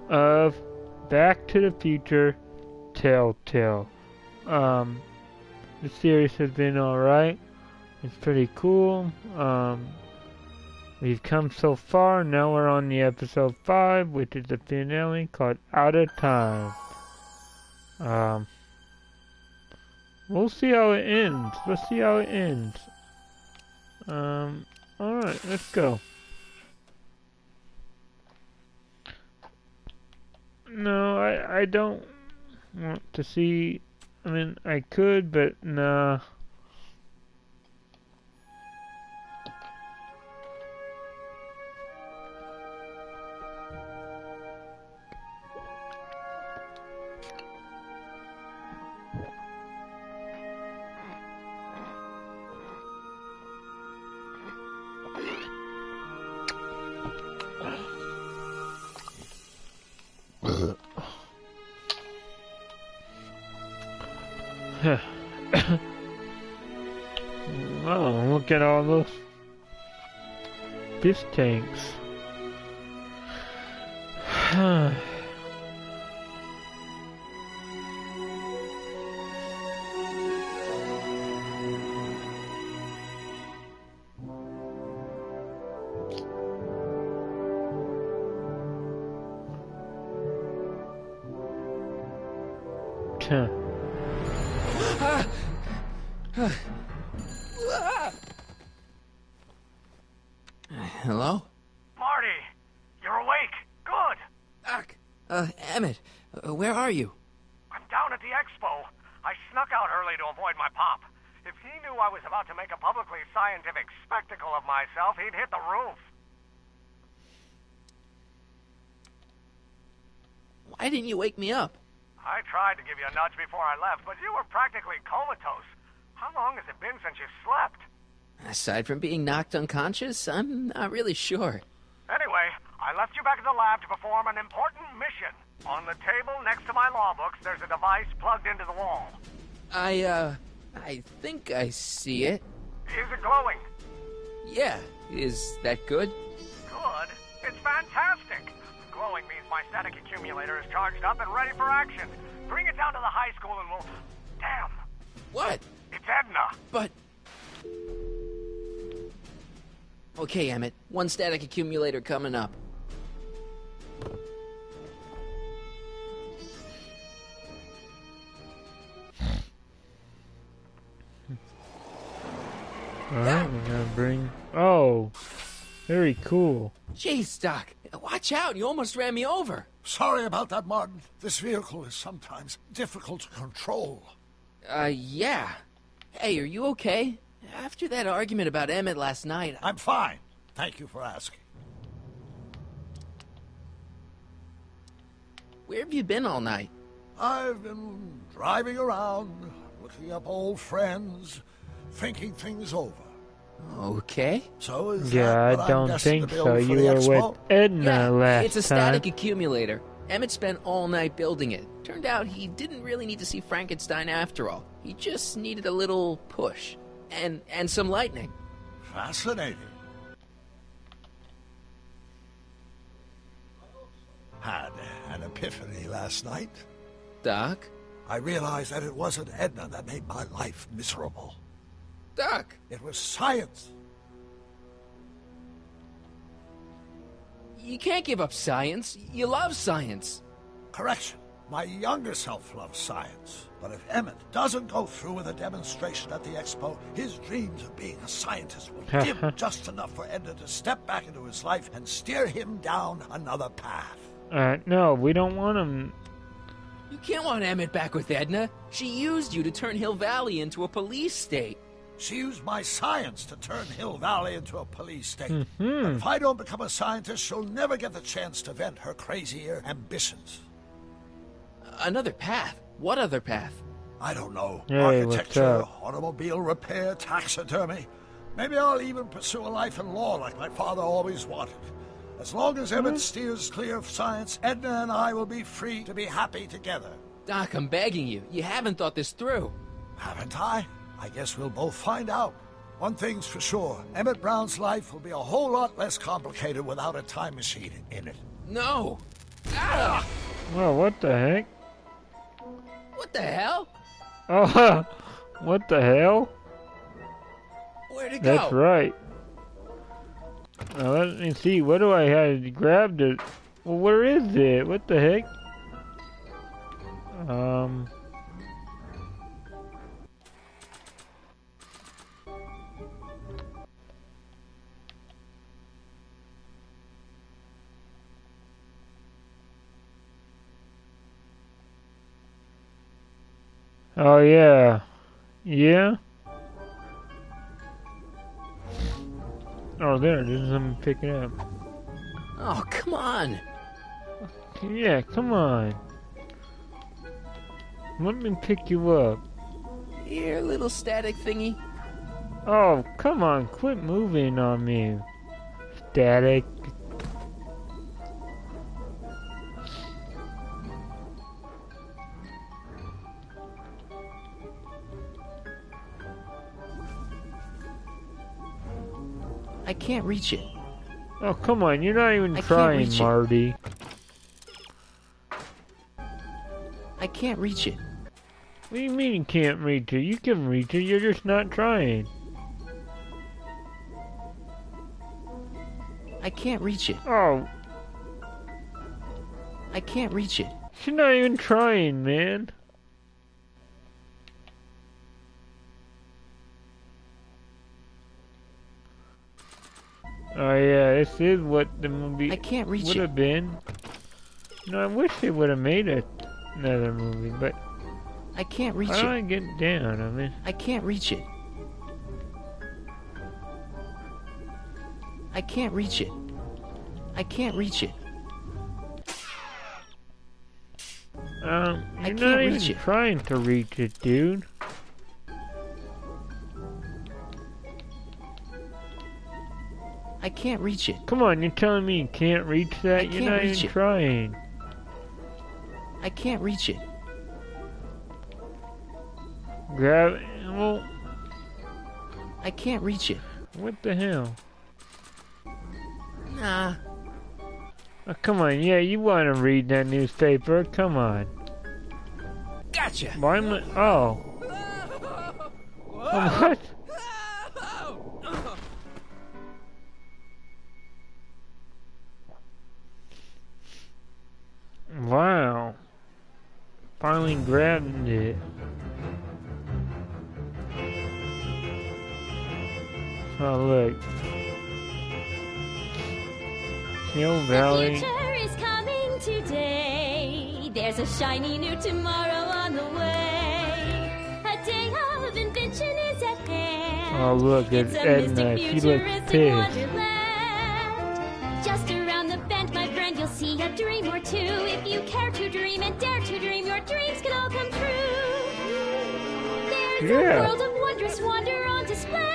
of Back to the Future Telltale. The series has been alright. It's pretty cool. We've come so far. Now we're on the episode 5, which is the finale called Out of Time. We'll see how it ends. Let's see how it ends. Alright, let's go. No, I don't want to see. I mean, I could, but nah. Oh, look at all those fish tanks. Hello? Marty, you're awake. Good. Doc. Emmett, where are you? I'm down at the expo. I snuck out early to avoid my pop. If he knew I was about to make a publicly scientific spectacle of myself, he'd hit the roof. Why didn't you wake me up? I tried to give you a nudge before I left, but you were practically comatose. How long has it been since you slept? Aside from being knocked unconscious, I'm not really sure. Anyway, I left you back at the lab to perform an important mission. On the table next to my law books, there's a device plugged into the wall. I think I see it. Is it glowing? Yeah, is that good? Good? It's fantastic! Glowing means my static accumulator is charged up and ready for action. Bring it down to the high school and we'll... Damn! What? It's Edna! But... Okay, Emmett. One static accumulator coming up. Alright, we're gonna bring... Oh! Very cool. Jeez, Doc. Watch out, you almost ran me over. Sorry about that, Martin. This vehicle is sometimes difficult to control. Yeah. Hey, are you okay? After that argument about Emmett last night... I'm fine. Thank you for asking. Where have you been all night? I've been driving around, looking up old friends, thinking things over. Okay. So is Yeah, that what I I'm don't destined think to build so. for You the were expo? with Edna Yeah, last it's a time. static accumulator. Emmett spent all night building it. Turned out he didn't really need to see Frankenstein after all. He just needed a little push. And some lightning. Fascinating. Had an epiphany last night. Doc? I realized that it wasn't Edna that made my life miserable. Doc! It was science. You can't give up science. You love science. Correction. My younger self loves science. But if Emmett doesn't go through with a demonstration at the expo, his dreams of being a scientist will dim just enough for Edna to step back into his life and steer him down another path. No, we don't want him. You can't want Emmett back with Edna. She used you to turn Hill Valley into a police state. She used my science to turn Hill Valley into a police state. But if I don't become a scientist, she'll never get the chance to vent her crazier ambitions. Another path? What other path? I don't know. Hey, what's Architecture, up? automobile repair, taxidermy. Maybe I'll even pursue a life in law like my father always wanted. As long as Emmett steers clear of science, Edna and I will be free to be happy together. Doc, I'm begging you. You haven't thought this through. Haven't I? I guess we'll both find out. One thing's for sure. Emmett Brown's life will be a whole lot less complicated without a time machine in it. No! Well, what the heck? What the hell? Oh, what the hell? Where'd it go? That's right. Now let me see. What do I have to grab it? Well, where is it? What the heck? Oh yeah. Yeah? Oh, there. There's something picking up. Oh, come on. Yeah, come on. Let me pick you up. Here, little static thingy. Oh, come on. Quit moving on me. Static. I can't reach it. Oh, come on. You're not even I can't trying, reach it. Marty. I can't reach it. What do you mean you can't reach it? You can reach it. You're just not trying. I can't reach it. Oh, I can't reach it. you're not even trying, man. Oh yeah, this is what the movie I can't reach would it. have been. No, I wish they would have made another movie, but I can't reach why don't I it. get down? I mean, I can't reach it. I can't reach it. I can't reach it. you're can't not even reach it. trying to reach it, dude. I can't reach it. Come on, you're telling me you can't reach that? I You're can't not reach even it. trying. I can't reach it. Grab it. Well, I can't reach it. what the hell? Nah. Oh, come on, yeah, you want to read that newspaper? Come on. Gotcha. Why am I? Oh. Oh, what? Wow. Finally grabbed it. Oh, look. Hill Valley. The future is coming today. There's a shiny new tomorrow on the way. A day of invention is at hand. Oh, look, it's a Edna. mystic She looks futuristic pissed. wonderland. Just around the bend, my friend, you'll see a dream or two. If you care to dream and dare to dream, your dreams can all come true. There's Yeah. a world of wondrous wonder on display.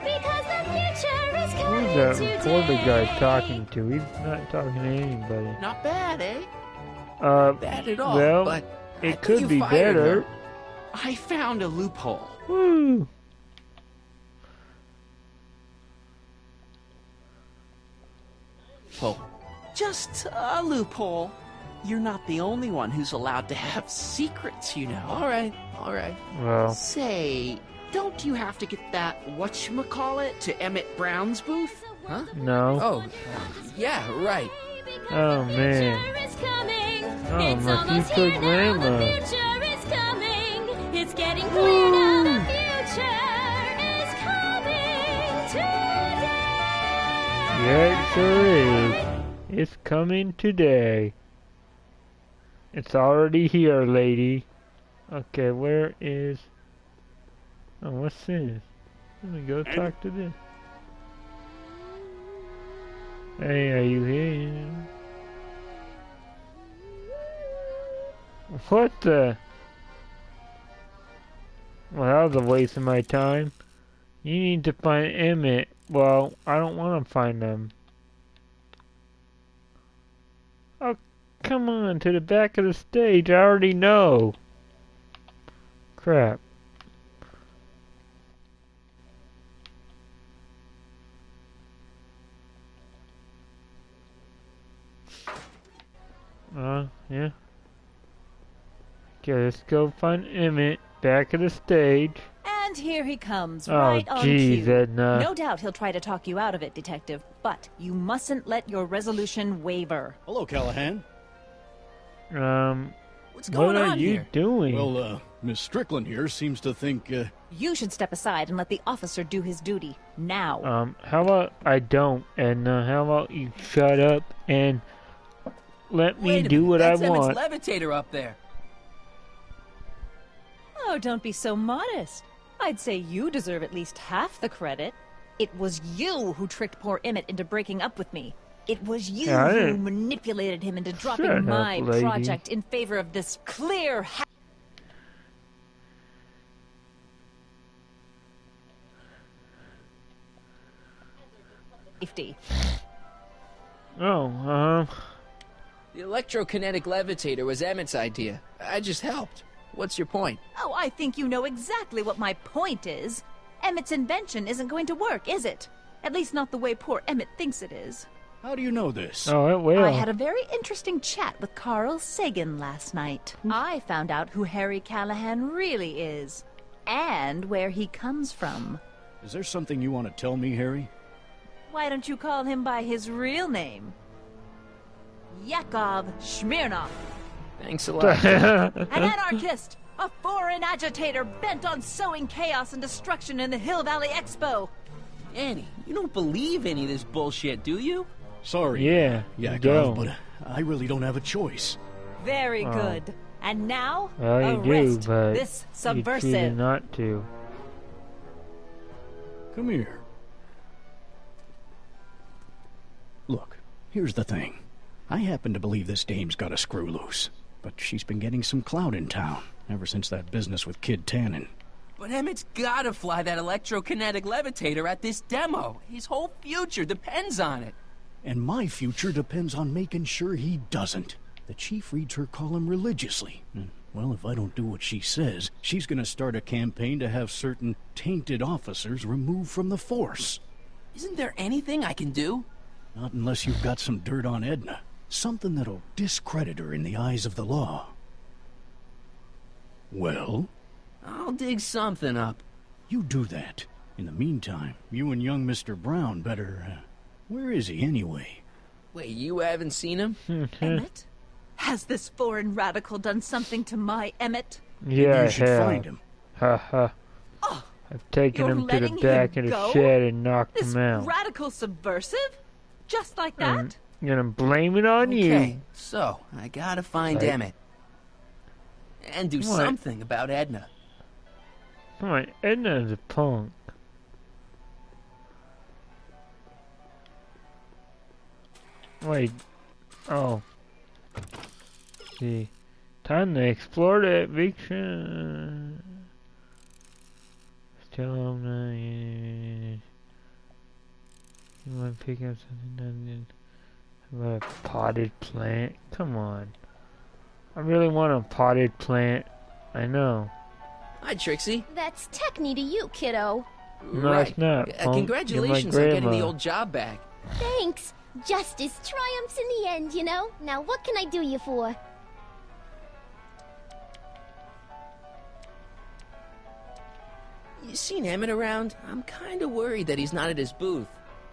Because the future is coming Who's that today. reporter guy talking to? He's not talking to anybody. Not bad, eh? Bad at all. Well, but I it think could you be fired better. her. I found a loophole. Woo! Oh, just a loophole. You're not the only one who's allowed to have secrets, you know. All right, all right. Well, Say, don't you have to get that whatchamacallit to Emmett Brown's booth? Huh? no. Oh, yeah, right. Oh, man. Oh, my future grandma. The future is coming. It's getting clear now. The future is coming today. Yeah, it sure is. It's coming today. It's already here, lady. Okay, where is... Oh, what's this? Let me go talk to this. Hey, are you here? What the? Well, that was a waste of my time. You need to find Emmett. Well, I don't want to find him. Oh, come on, to the back of the stage. I already know. Crap. Yeah. Okay, let's go find Emmett back at the stage. And here he comes, Oh, right on geez, cue. Edna. No doubt he'll try to talk you out of it, Detective, but you mustn't let your resolution waver. Hello, Callahan. What's going What are on you here? doing? Well, Miss Strickland here seems to think, You should step aside and let the officer do his duty. Now. How about I don't, Edna? How about you shut up and let me Wait a do minute, what I that's Emmett's want? levitator up there. Oh, don't be so modest. I'd say you deserve at least half the credit. It was you who tricked poor Emmett into breaking up with me. It was you Yeah, I who didn't- manipulated him into dropping Shut up, my lady. project in favor of this clear safety. Oh, The electrokinetic levitator was Emmett's idea. I just helped. What's your point? Oh, I think you know exactly what my point is. Emmett's invention isn't going to work, is it? At least not the way poor Emmett thinks it is. how do you know this? oh, it will. I had a very interesting chat with Carl Sagan last night. I found out who Harry Callahan really is, and where he comes from. Is there something you want to tell me, Harry? Why don't you call him by his real name? Yakov Smirnov, Thanks a lot. an anarchist, a foreign agitator bent on sowing chaos and destruction in the Hill Valley Expo. Annie, you don't believe any of this bullshit, do you? Sorry, Yeah, you Yakov, don't. but I really don't have a choice. Very good. And now, Well, you arrest do, but this you choose subversive. not to. Come here. Look, here's the thing. I happen to believe this dame's got a screw loose, but she's been getting some clout in town ever since that business with Kid Tannen. But Emmett's gotta fly that electrokinetic levitator at this demo. His whole future depends on it. And my future depends on making sure he doesn't. The chief reads her column religiously. And, well, if I don't do what she says, she's gonna start a campaign to have certain tainted officers removed from the force. Isn't there anything I can do? Not unless you've got some dirt on Edna. Something that'll discredit her in the eyes of the law. Well, I'll dig something up. you do that. In the meantime, you and young Mr. Brown better... where is he, anyway? Wait, you haven't seen him? Emmett? Has this foreign radical done something to my Emmett? Yeah, you should hell. find him. Ha ha. I've taken you're him to the letting back him of the go? shed and knocked This him out. radical subversive? Just like that? I'm gonna blame it on Okay, you. so I gotta find Right. Emmett. And do What? something about Edna. Come on, Edna's a punk. Wait. Oh. See. Time to explore the eviction. Tell him that you want to pick up something done. What a potted plant? Come on. I really want a potted plant. I know. Hi, Trixie. That's Techni to you, kiddo. No, it's not, punk. Congratulations You're on my getting the grandma. old job back. Thanks. Justice triumphs in the end, you know? Now what can I do you for? You seen Emmett around? I'm kinda worried that he's not at his booth.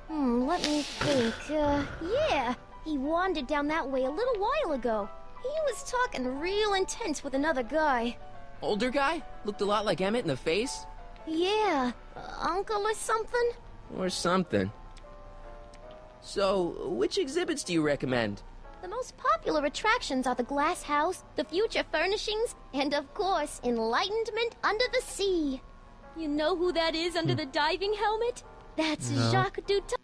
Let me think. Yeah. He wandered down that way a little while ago. He was talking real intense with another guy. Older guy? Looked a lot like Emmett in the face? Yeah. Uncle or something? Or something. So, which exhibits do you recommend? The most popular attractions are the Glass House, the Future Furnishings, and of course, Enlightenment Under the Sea. You know who that is under the diving helmet? That's No. Jacques Duton.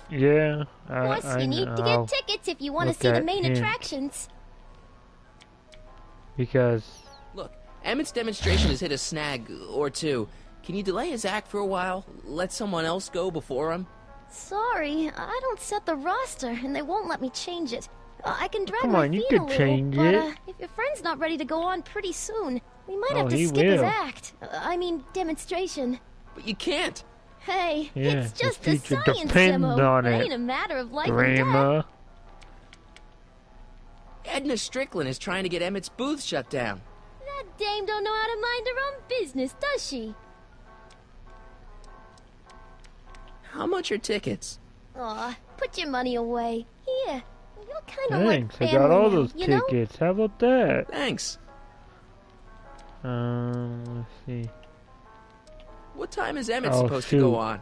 Yeah, Of course, I you need know. to get tickets if you want to look see the at main him. attractions. Because Look, Emmett's demonstration has hit a snag or two. Can you delay his act for a while? Let someone else go before him? Sorry, I don't set the roster, and they won't let me change it. I can drag Come my on, you feet could a little, change but it. if your friend's not ready to go on pretty soon, we might Oh, have to he skip his will. act. I mean, demonstration. But you can't! Hey, Yeah, it's the just a future science depends demo. on It it. ain't a matter of life or death. Grandma. Edna Strickland is trying to get Emmett's booth shut down. That dame don't know how to mind her own business, does she? How much are tickets? Aw, put your money away. Here, you're kind of like Thanks, I family got all now, those you know? tickets. How about that? Thanks. Let's see. What time is Emmett Oh, supposed to go shoot. on?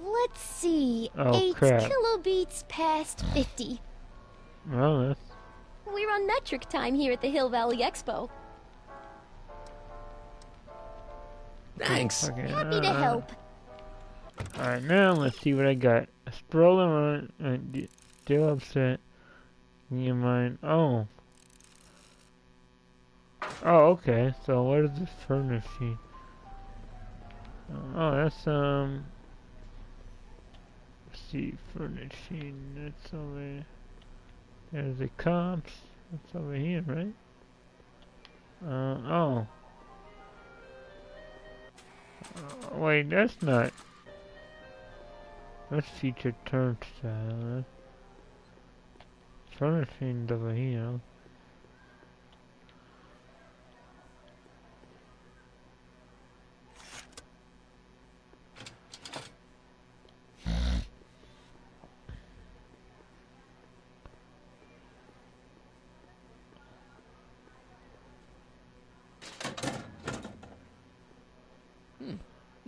Let's see. Oh, 8 crap. kilobeats past 50. Well, that's... We're on metric time here at the Hill Valley Expo. Thanks. Okay, Happy to help. Alright, now let's see what I got. Strolling on, still upset. You mind? Oh. Oh, okay. So what is this furnishing? Oh, that's let's see, furnishing. That's over there. There's the comps. That's over here, right? Oh. Wait, that's not. That's feature turnstile. Furnishings over here.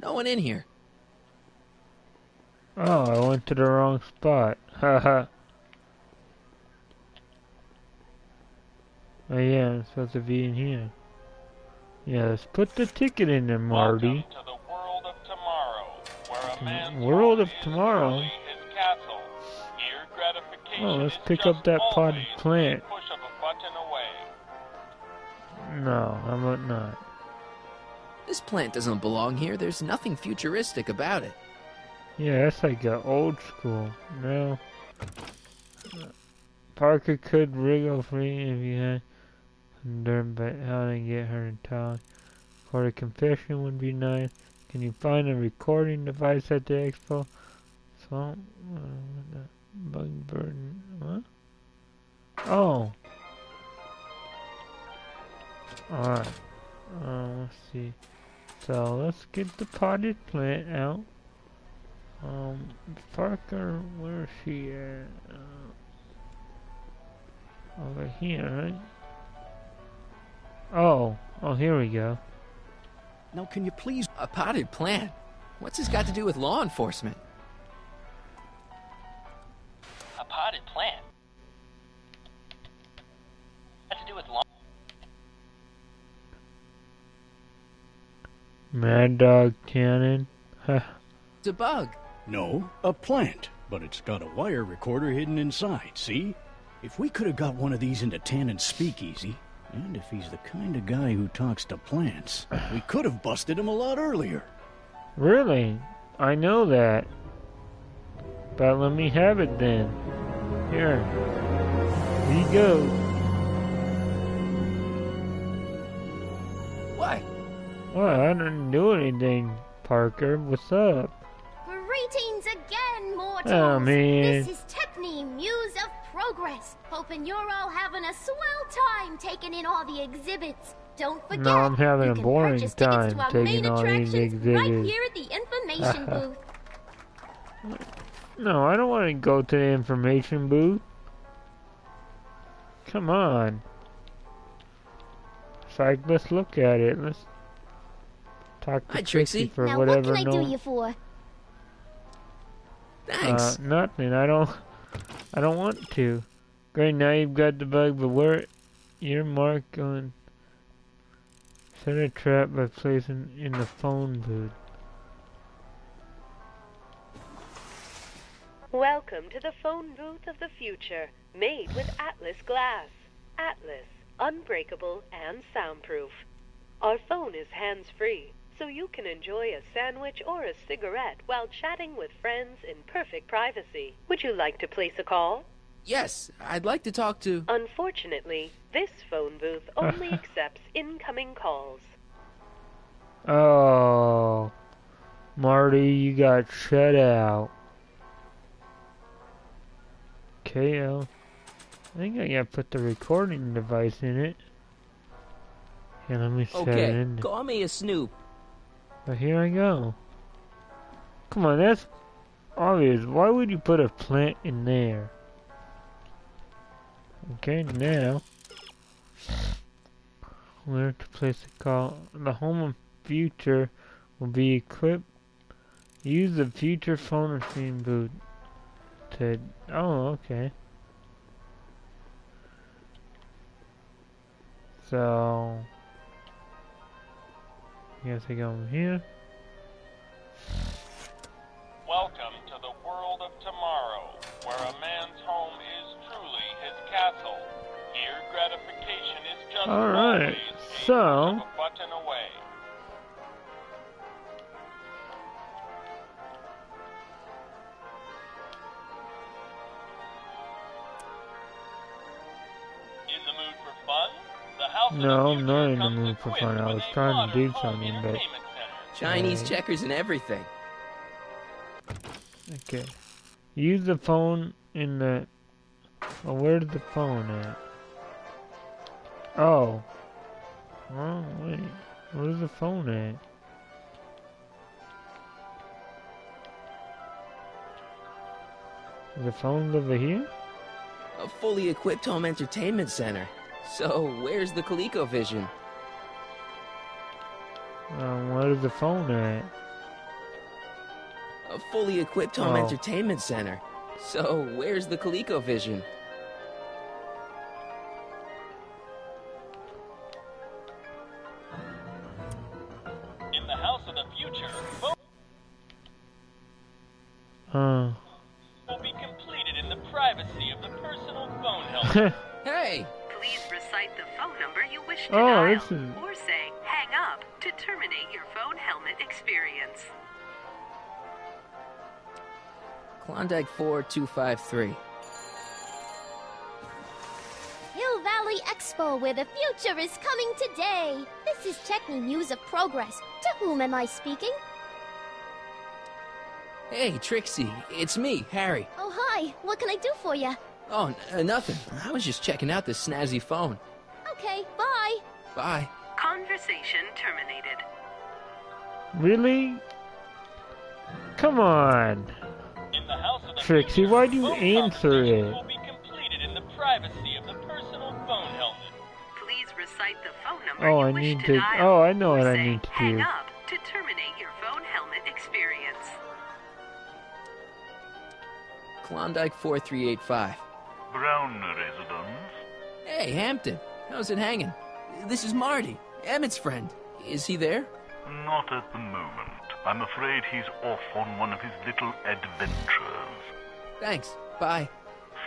No one in here. Oh, I went to the wrong spot. Haha. Oh yeah, I'm supposed to be in here. Yeah, let's put the ticket in there, Marty. Welcome to the world of tomorrow, where a man's World of home is tomorrow? truly his castle. Here gratification Oh, let's is pick just up that potted always plant. a push of a button away. No, how about not? This plant doesn't belong here. There's nothing futuristic about it. Yeah, that's like old school. No. Parker could wriggle free if you had learned about how to get her to talk. For a confession would be nice. Can you find a recording device at the expo? So, bug burden. What? Oh. Alright. Let's see. So let's get the potted plant out. Parker, where is she at? Over here, right? Oh, here we go. Now, can you please... A potted plant? What's this got to do with law enforcement? A potted plant? What to do with law? Mad Dog Cannon. It's a bug. No, a plant. But it's got a wire recorder hidden inside, see? If we could have got one of these into Tannen's speakeasy, and if he's the kind of guy who talks to plants, we could have busted him a lot earlier. Really? I know that. But let me have it then. Here. Here you go. What? Well, I didn't do anything, Parker. What's up? Greetings again, mortals! Oh, man. This is Techne, Muse of Progress. Hoping you're all having a swell time taking in all the exhibits. Don't forget, No, I'm having you a can boring purchase tickets time to our taking main all these attractions right exhibits. here at the information booth. No, I don't want to go to the information booth. Come on. Psych, let's look at it. Let's talk to Hi, Trixie Trixie. for Now, what whatever. can I do you for? Thanks. Nothing. I don't want to. Great, now you've got the bug, but where your mark on set a trap by placing in the phone booth. Welcome to the phone booth of the future, made with Atlas glass. Atlas, unbreakable and soundproof. Our phone is hands-free, so you can enjoy a sandwich or a cigarette while chatting with friends in perfect privacy. Would you like to place a call? Yes, I'd like to talk to... Unfortunately, this phone booth only accepts incoming calls. Oh, Marty, you got shut out. KO. I think I gotta put the recording device in it. Here, let me set it in there. Call me a snoop. But here I go. Come on, that's obvious. Why would you put a plant in there? Okay, now where to place the call? The home of future will be equipped. Use the future phone machine boot to. Oh, okay. So, I guess I go over here. Welcome to the world of tomorrow, where a man's home is truly his castle. Here, gratification is just Alright, always a so push of a button away. In the mood for fun? The house of no, the I'm not future in the comes mood for equipped fun. I with was a trying to do modern home something, but entertainment center. Chinese Right. checkers and everything. okay. Use the phone in the. Well, where's the phone at? Oh. Oh wait. Where's the phone at? The phone's over here? A fully equipped home entertainment center. So, where's the ColecoVision? Where's the phone at? A fully equipped home Oh. entertainment center. So, where's the ColecoVision? In the house of the future, phone will be completed in the privacy of the personal phone helmet. Hey! Please recite the phone number you wish to Oh, dial, this is- or say hang up to terminate your phone helmet experience. Klondike 4253. Hill Valley Expo, where the future is coming today. This is Techni News of Progress. To whom am I speaking? Hey, Trixie. It's me, Harry. Oh, hi. What can I do for you? Oh, nothing. I was just checking out this snazzy phone. Okay, bye. Bye. Conversation terminated. Really? Come on. In the house of the Trixie, future, why'd you phone answer conversations it? will be completed in the privacy of the personal phone helmet. Please recite the phone number Oh, you I wish need to to. dial, Oh, I know or what I say need to hang do. up to terminate your phone helmet experience. Klondike 4385. Brown residence. Hey, Hampton. How's it hanging? This is Marty, Emmett's friend. Is he there? Not at the moment. I'm afraid he's off on one of his little adventures. Thanks. Bye.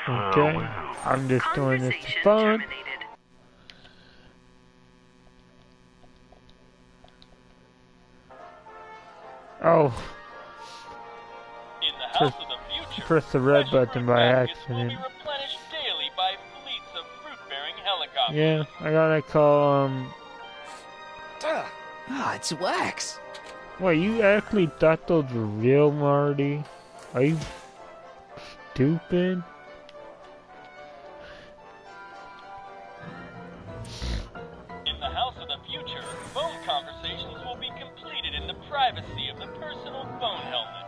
Okay. Farewell. I'm just doing this for Conversation fun. terminated. Oh, In the house of the future, press the red fresh button fruit by baskets will accident. be replenished daily by fleets of fruit-bearing helicopters. Yeah, I gotta call, Ah, it's wax. Wait, you actually thought those were real, Marty? Are you stupid? In the house of the future, phone conversations will be completed in the privacy of the personal phone helmet.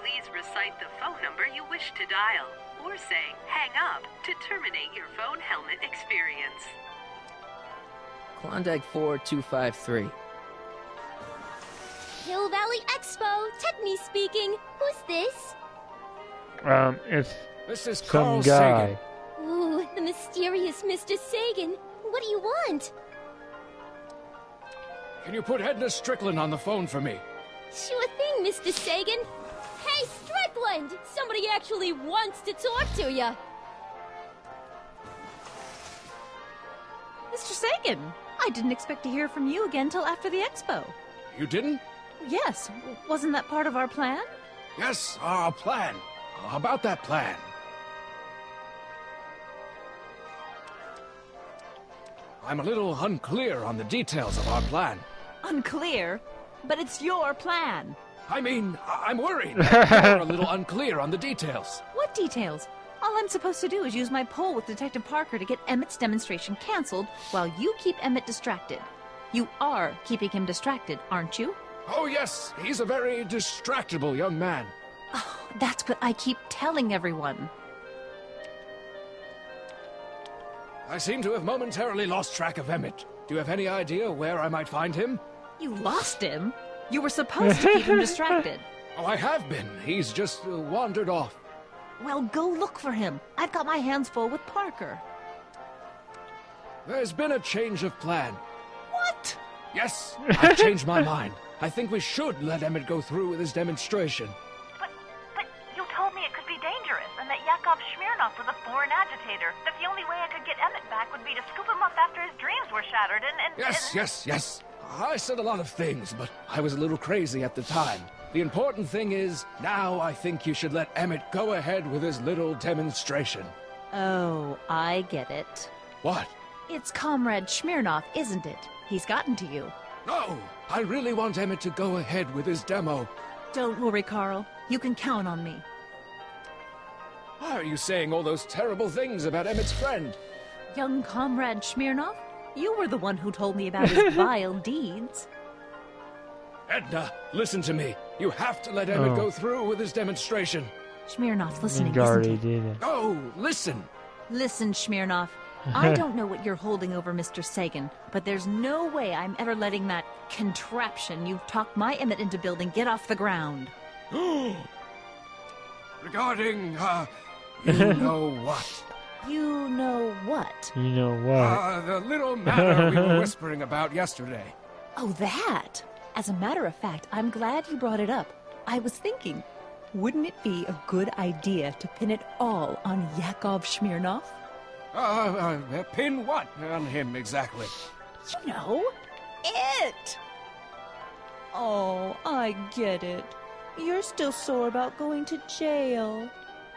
Please recite the phone number you wish to dial, or say hang up to terminate your phone helmet experience. Klondike 4253. Hill Valley Expo, Techni speaking. Who's this? It's This is some Carl guy. Sagan. Ooh, the mysterious Mr. Sagan. What do you want? Can you put Edna Strickland on the phone for me? Sure thing, Mr. Sagan. Hey, Strickland! Somebody actually wants to talk to you. Mr. Sagan, I didn't expect to hear from you again till after the expo. You didn't? Yes, wasn't that part of our plan? Yes, our plan. About that plan. I'm a little unclear on the details of our plan. Unclear, but it's your plan. I mean, I'm worried. You're a little unclear on the details. What details? All I'm supposed to do is use my pole with Detective Parker to get Emmett's demonstration canceled while you keep Emmett distracted. You are keeping him distracted, aren't you? Oh, yes. He's a very distractible young man. Oh, that's what I keep telling everyone. I seem to have momentarily lost track of Emmett. Do you have any idea where I might find him? You lost him? You were supposed to keep him distracted. Oh, I have been. He's just wandered off. Well, go look for him. I've got my hands full with Parker. There's been a change of plan. What? Yes, I've changed my mind. I think we should let Emmett go through with his demonstration. But you told me it could be dangerous, and that Yakov Smirnov was a foreign agitator. That the only way I could get Emmett back would be to scoop him up after his dreams were shattered, and... Yes. I said a lot of things, but I was a little crazy at the time. The important thing is, now I think you should let Emmett go ahead with his little demonstration. Oh, I get it. What? It's Comrade Smirnov, isn't it? He's gotten to you. No! I really want Emmett to go ahead with his demo. Don't worry, Carl. You can count on me. Why are you saying all those terrible things about Emmett's friend? Young Comrade Smirnov? You were the one who told me about his vile deeds. Edna, listen to me. You have to let Emmett go through with his demonstration. Smirnov's listening, isn't he? No, listen. Listen, Smirnov. I don't know what you're holding over Mr. Sagan, but there's no way I'm ever letting that contraption you've talked my Emmett into building get off the ground. Regarding, you know what? You know what? You know what? The little matter we were whispering about yesterday. Oh, that! As a matter of fact, I'm glad you brought it up. I was thinking, wouldn't it be a good idea to pin it all on Yakov Smirnov? Pin what on him exactly? You know, it! Oh, I get it. You're still sore about going to jail.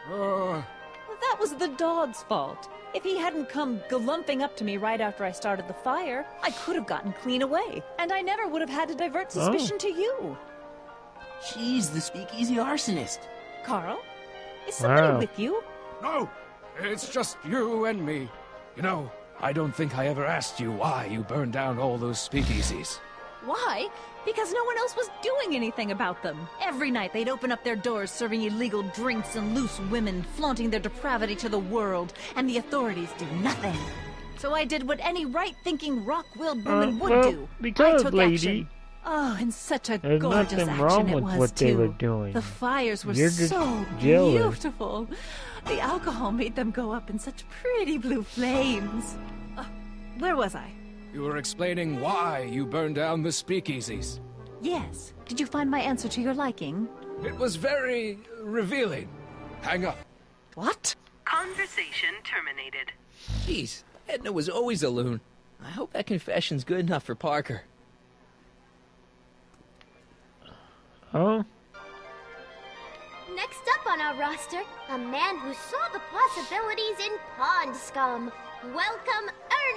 That was the dog's fault. If he hadn't come galumping up to me right after I started the fire, I could have gotten clean away, and I never would have had to divert suspicion to you. She's the speakeasy arsonist. Carl, is somebody with you? No, it's just you and me. You know, I don't think I ever asked you why you burned down all those speakeasies. Why? Because no one else was doing anything about them. Every night they'd open up their doors serving illegal drinks and loose women, flaunting their depravity to the world, and the authorities did nothing. So I did what any right-thinking, rock-willed woman would do. Because, I took lady, action. Oh, and such a there's gorgeous nothing action wrong it with was, what too. they were doing. The fires were You're just so jealous. beautiful. The alcohol made them go up in such pretty blue flames. Where was I? You were explaining why you burned down the speakeasies. Yes. Did you find my answer to your liking? It was very revealing. Hang up. What? Conversation terminated. Jeez, Edna was always a loon. I hope that confession's good enough for Parker. Oh? Next up on our roster, a man who saw the possibilities in pond scum. Welcome,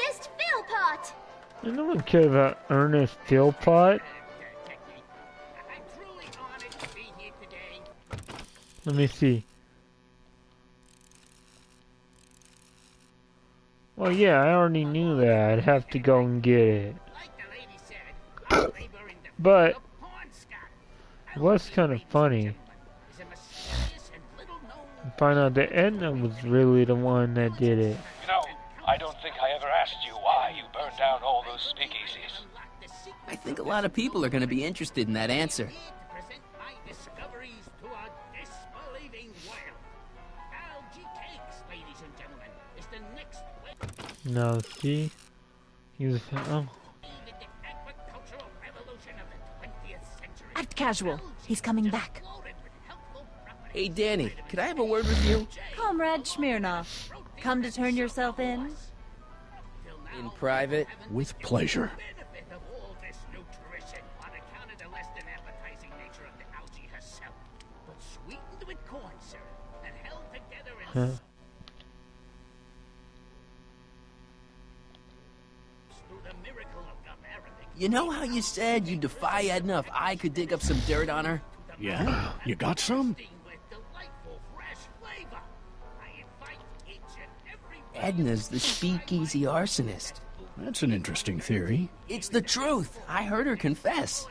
Ernest Philpott! No one cares about Ernest Philpott. Let me see. Well, yeah, I already knew that. I'd have to go and get it. But it was kind of funny. Find out that Edna was really the one that did it. You know, I don't think I ever asked you why you burned down all those speakeasies. I think a lot of people are going to be interested in that answer. No, see? He was, oh. Act casual. He's coming back. Hey, Danny, could I have a word with you? Comrade Smirnov, come to turn yourself in? In private? With pleasure. Huh. You know how you said you'd defy Edna if I could dig up some dirt on her? Yeah? You got some? Edna's the speakeasy arsonist. That's an interesting theory. It's the truth. I heard her confess.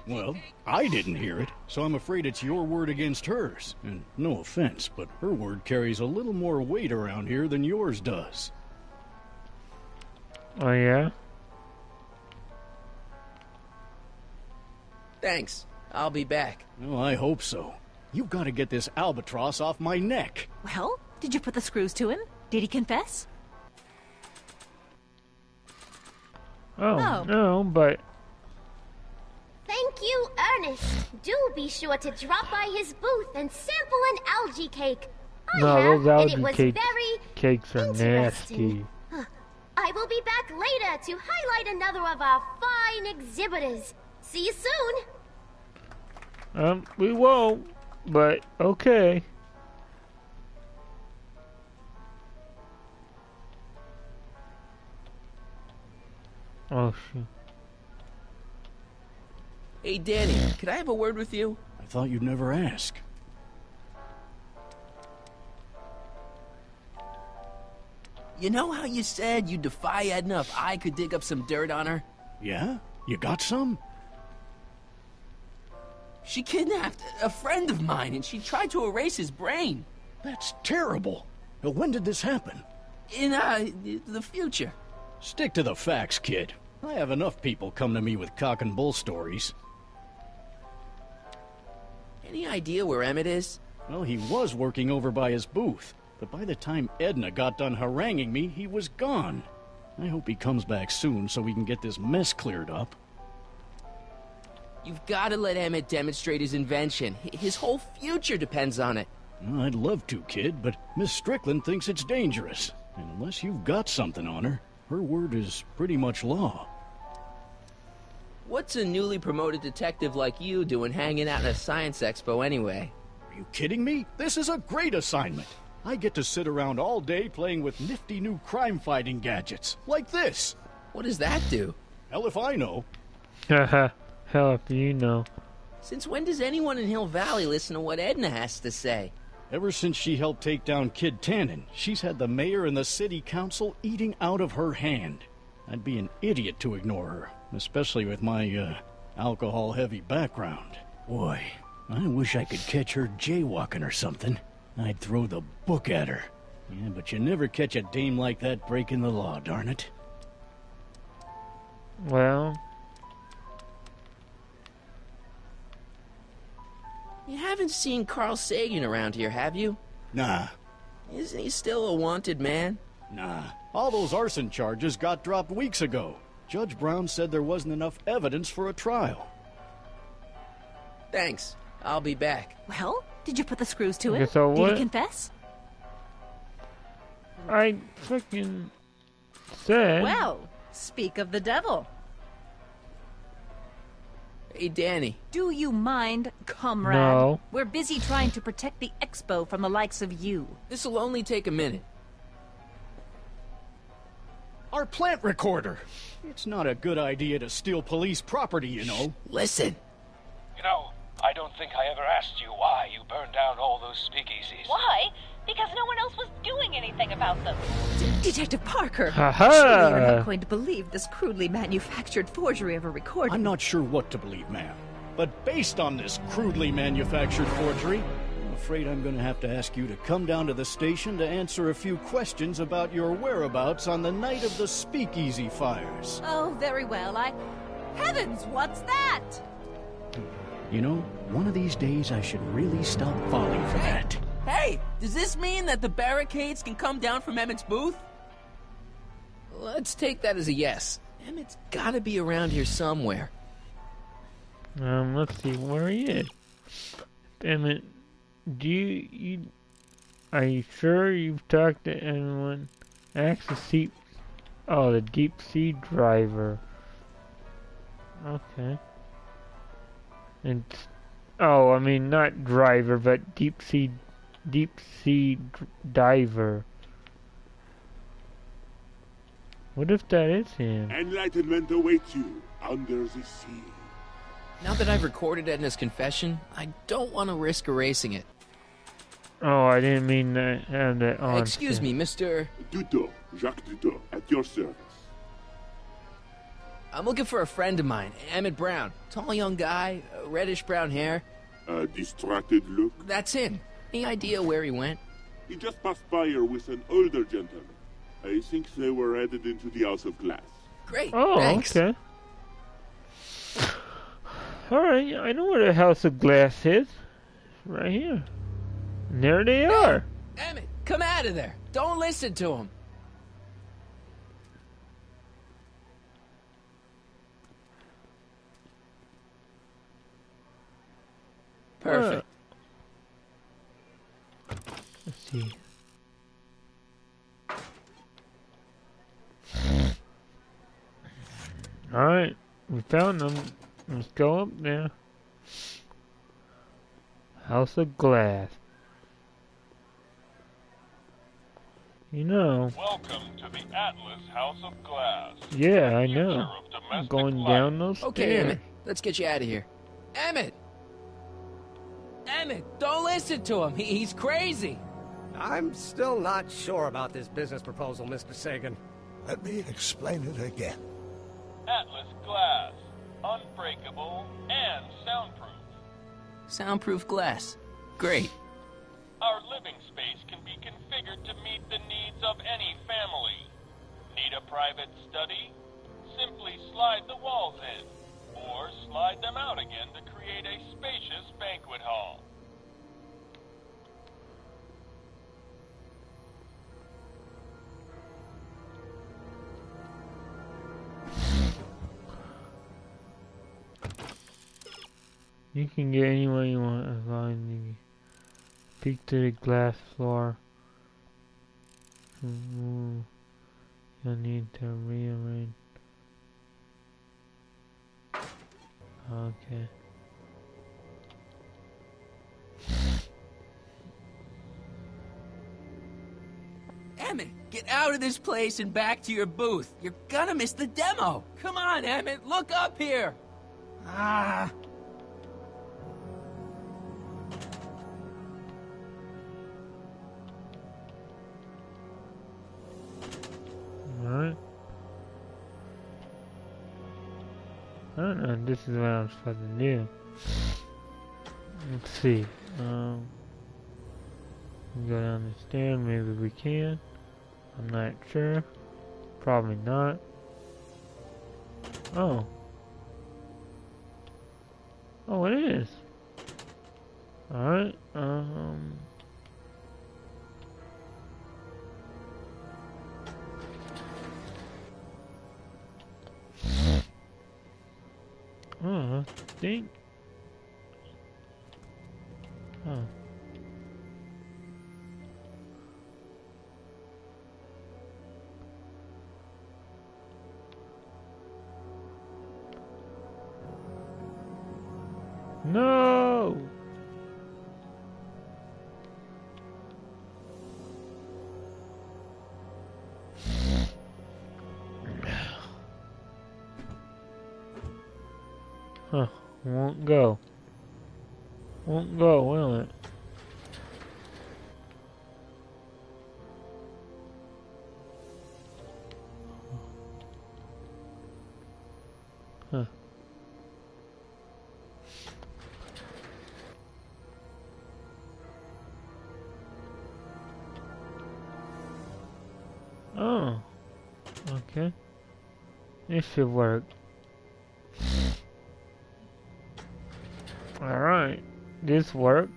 Well, I didn't hear it, so I'm afraid it's your word against hers. And no offense, but her word carries a little more weight around here than yours does. Oh, yeah? Thanks. I'll be back. Well, I hope so. You've got to get this albatross off my neck. Well, did you put the screws to him? Did he confess? Oh, no, but... Thank you, Ernest. Do be sure to drop by his booth and sample an algae cake. I No, have, those and it algae was cakes are interesting. nasty. I will be back later to highlight another of our fine exhibitors. See you soon. We won't, but okay. Oh, shoot. Hey, Danny, could I have a word with you? I thought you'd never ask. You know how you said you'd defy Edna if I could dig up some dirt on her? Yeah? You got some? She kidnapped a friend of mine, and she tried to erase his brain. That's terrible. Now, when did this happen? In, the future. Stick to the facts, kid. I have enough people come to me with cock and bull stories. Any idea where Emmett is? Well, he was working over by his booth, but by the time Edna got done haranguing me, he was gone. I hope he comes back soon so we can get this mess cleared up. You've got to let Emmett demonstrate his invention. His whole future depends on it. Well, I'd love to, kid, but Miss Strickland thinks it's dangerous. And unless you've got something on her, her word is pretty much law. What's a newly promoted detective like you doing hanging out at a science expo anyway? Are you kidding me? This is a great assignment. I get to sit around all day playing with nifty new crime-fighting gadgets, like this. What does that do? Hell if I know. Haha, hell if you know. Since when does anyone in Hill Valley listen to what Edna has to say? Ever since she helped take down Kid Tannen, she's had the mayor and the city council eating out of her hand. I'd be an idiot to ignore her, especially with my, alcohol-heavy background. Boy, I wish I could catch her jaywalking or something. I'd throw the book at her. Yeah, but you never catch a dame like that breaking the law, darn it. Well... You haven't seen Carl Sagan around here, have you? Nah. Isn't he still a wanted man? Nah. All those arson charges got dropped weeks ago. Judge Brown said there wasn't enough evidence for a trial. Thanks. I'll be back. Well, did you put the screws to Okay, it? so Did what? he confess? I freaking said... Well, speak of the devil. Hey, Danny. Do you mind, comrade? No. We're busy trying to protect the expo from the likes of you. This'll only take a minute. Our plant recorder! It's not a good idea to steal police property, you know. Listen. You know, I don't think I ever asked you why you burned down all those speakeasies. Why? Because no one else was doing anything about them. Detective Parker! Ha-ha! Surely you're not going to believe this crudely manufactured forgery of a recording. I'm not sure what to believe, ma'am. But based on this crudely manufactured forgery, I'm afraid I'm going to have to ask you to come down to the station to answer a few questions about your whereabouts on the night of the speakeasy fires. Oh, very well. Heavens, what's that? You know, one of these days I should really stop falling for that. Hey, does this mean that the barricades can come down from Emmett's booth? Let's take that as a yes. Emmett's gotta be around here somewhere. Let's see where he is. Damn it. Are you sure you've talked to anyone? Access seat. Oh, the deep sea driver. Okay. And oh, I mean not driver, but deep sea diver. What if that is him? Enlightenment awaits you under the sea. Now that I've recorded Edna's confession, I don't want to risk erasing it. Oh, I didn't mean to have that on. Excuse me, Mr. Duteau, Jacques Duteau, at your service. I'm looking for a friend of mine, Emmett Brown. Tall young guy, reddish-brown hair. A distracted look? That's him. Any idea where he went? He just passed by here with an older gentleman. I think they were headed into the House of Glass. Great, Oh, thanks. okay. Alright, I know where the House of Glass is. Right here. And there they are. Emmett, come out of there. Don't listen to him. Perfect. Let's see. Alright, we found them. Let's go up there. House of Glass. You know. Welcome to the Atlas House of Glass. Yeah, I know. I'm going down those Okay, stairs. Emmett, let's get you out of here. Emmett! Emmett, don't listen to him. He's crazy. I'm still not sure about this business proposal, Mr. Sagan. Let me explain it again. Atlas Glass. Unbreakable and soundproof. Soundproof glass. Great. Our living space can be configured to meet the needs of any family. Need a private study? Simply slide the walls in, or slide them out again to create a spacious banquet hall. You can get anywhere you want as long as you peek to the glass floor. You'll need to rearrange. Okay. Emmett, get out of this place and back to your booth. You're gonna miss the demo. Come on, Emmett, look up here. Ah. Alright. I don't know if this is what I'm supposed to do. Let's see. Go down the stairs, maybe we can. I'm not sure. Probably not. Oh. Oh, it is. Alright, I think. Oh. No! Huh, won't go. Won't go, will it? Huh. Oh. Okay. This should work. Alright. This worked.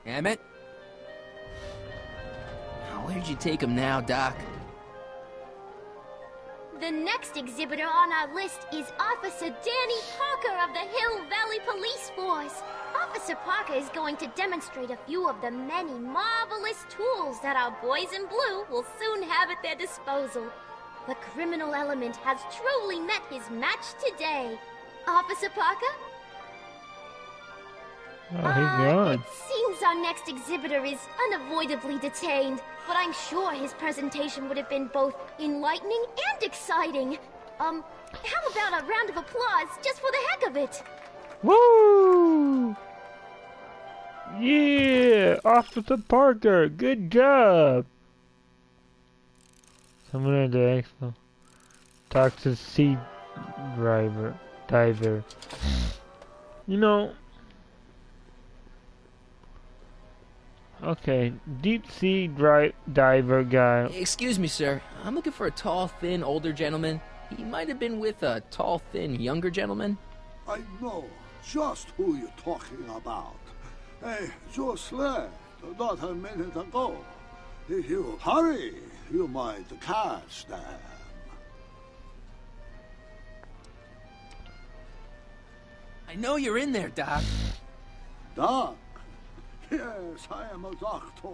Emmett? Where'd you take him now, Doc? The next exhibitor on our list is Officer Danny Parker of the Hill Valley Police Force. Officer Parker is going to demonstrate a few of the many marvelous tools that our boys in blue will soon have at their disposal. The criminal element has truly met his match today. Officer Parker? Oh, he's gone. It seems our next exhibitor is unavoidably detained, but I'm sure his presentation would have been both enlightening and exciting. How about a round of applause just for the heck of it? Woo! Yeah! Officer Parker, good job! Someone at the expo talks to sea diver. You know, okay, deep sea diver guy. Excuse me, sir. I'm looking for a tall, thin, older gentleman. He might have been with a tall, thin, younger gentleman. I know just who you're talking about. Hey, just left, not a minute ago. If you hurry, you might catch them. I know you're in there, Doc. Doc? Yes, I am a doctor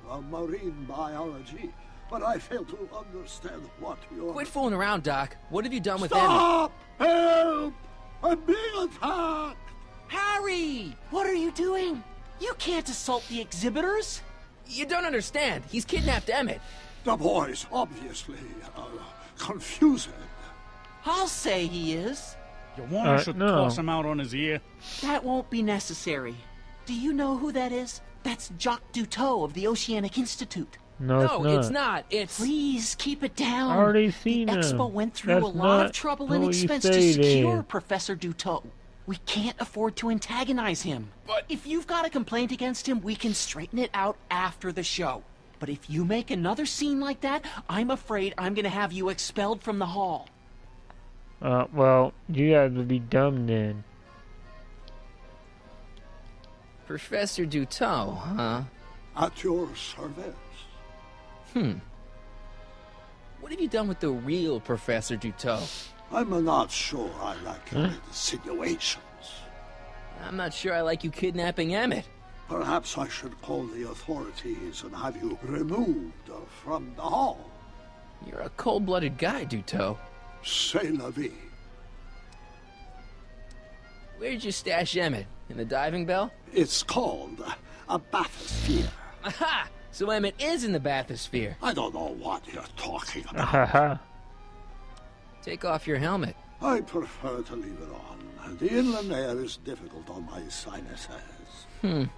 of marine biology, but I fail to understand what you're... Quit fooling around, Doc. What have you done with Stop! Help! I'm being attacked! Harry! What are you doing? You can't assault the exhibitors! You don't understand. He's kidnapped Emmett. The boy's obviously confused. I'll say he is. You want us to toss him out on his ear? That won't be necessary. Do you know who that is? That's Jacques Duteau of the Oceanic Institute. No, it's not. It's... Please keep it down. I already seen the him. Expo went through That's a lot not of trouble who and you expense to say secure there. Professor Duteau. We can't afford to antagonize him. But if you've got a complaint against him, we can straighten it out after the show. But if you make another scene like that, I'm afraid I'm going to have you expelled from the hall. Well, you guys would be dumb then. Professor Duteau, huh? At your service. What have you done with the real Professor Duteau? I'm not sure I like your insinuations. I'm not sure I like you kidnapping Emmett. Perhaps I should call the authorities and have you removed from the hall. You're a cold-blooded guy, Duteau. C'est la vie. Where'd you stash Emmett? In the diving bell? It's called a bathysphere. Aha! So Emmett is in the bathysphere. I don't know what you're talking about. Take off your helmet. I prefer to leave it on. The inland air is difficult on my sinuses. You're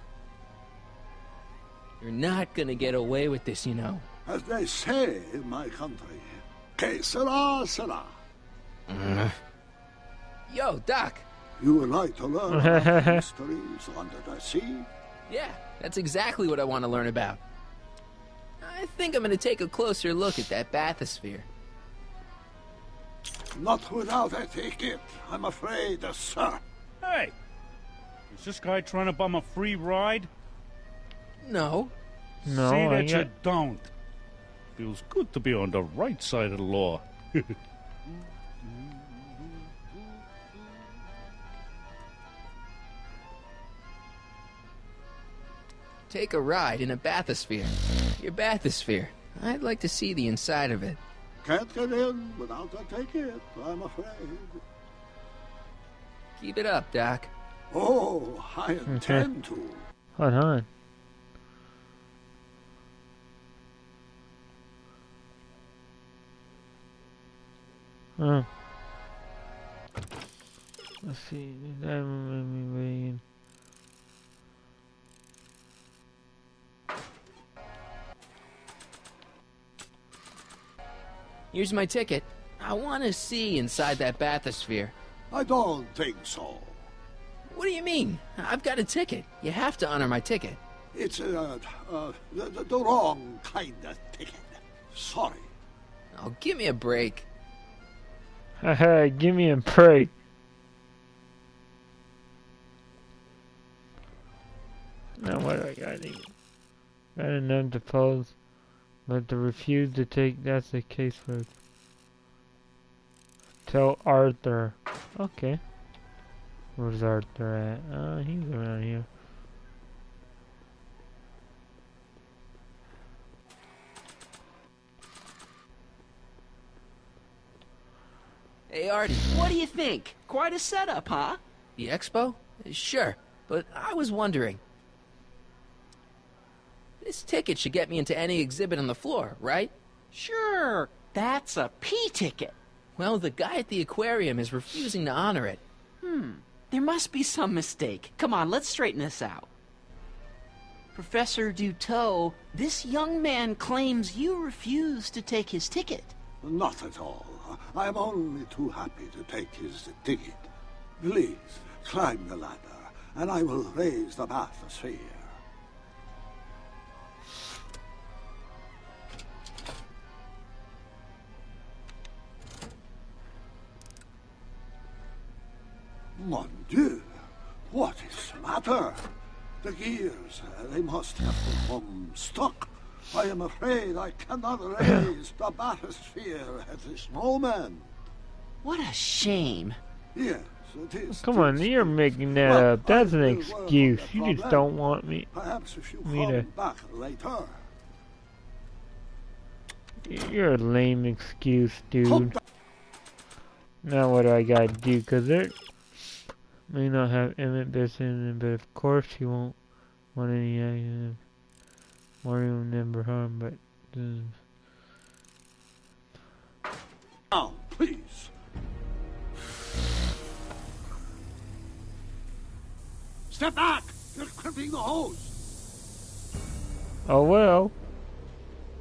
not gonna get away with this, you know. As they say in my country, que sera, sera. Yo, Doc. You would like to learn about the mysteries under the sea? Yeah, that's exactly what I want to learn about. I think I'm gonna take a closer look at that bathysphere. Not without a ticket, I'm afraid, sir. Hey! Is this guy trying to bum a free ride? No. No, Say I that you got... don't. Feels good to be on the right side of the law. Take a ride in a bathysphere. Your bathysphere. I'd like to see the inside of it. Can't get in without a ticket, I'm afraid. Keep it up, Doc. Oh, I intend to. Hold on. Let's see. Here's my ticket. I want to see inside that bathysphere. I don't think so. What do you mean? I've got a ticket. You have to honor my ticket. It's the wrong kind of ticket. Sorry. Oh, give me a break. Haha, give me a break. Now what do I got here? Got enough to pose, but to refuse to take, that's the case for... Tell Arthur. Okay. Where's Arthur at? He's around here. Hey, Artie, what do you think? Quite a setup, huh? The expo? Sure. but I was wondering. This ticket should get me into any exhibit on the floor, right? Sure, that's a P ticket. Well, the guy at the aquarium is refusing to honor it. There must be some mistake. Come on, let's straighten this out. Professor Duteau, this young man claims you refused to take his ticket. Not at all. I am only too happy to take his ticket. Please, climb the ladder, and I will raise the bathysphere. Mon Dieu! What is the matter? The gears, they must have become stuck. I am afraid I cannot raise the bathysphere at this moment. What a shame. Yes, it is. Come on, you're making that up. That's an excuse. You just don't want me Perhaps if you to... come back later. You're a lame excuse, dude. Now what do I gotta do? Cause there may not have Emmett Best in it, but of course he won't want any Mario never harm, but Now, please. Step back! You're crimping the hose. oh well.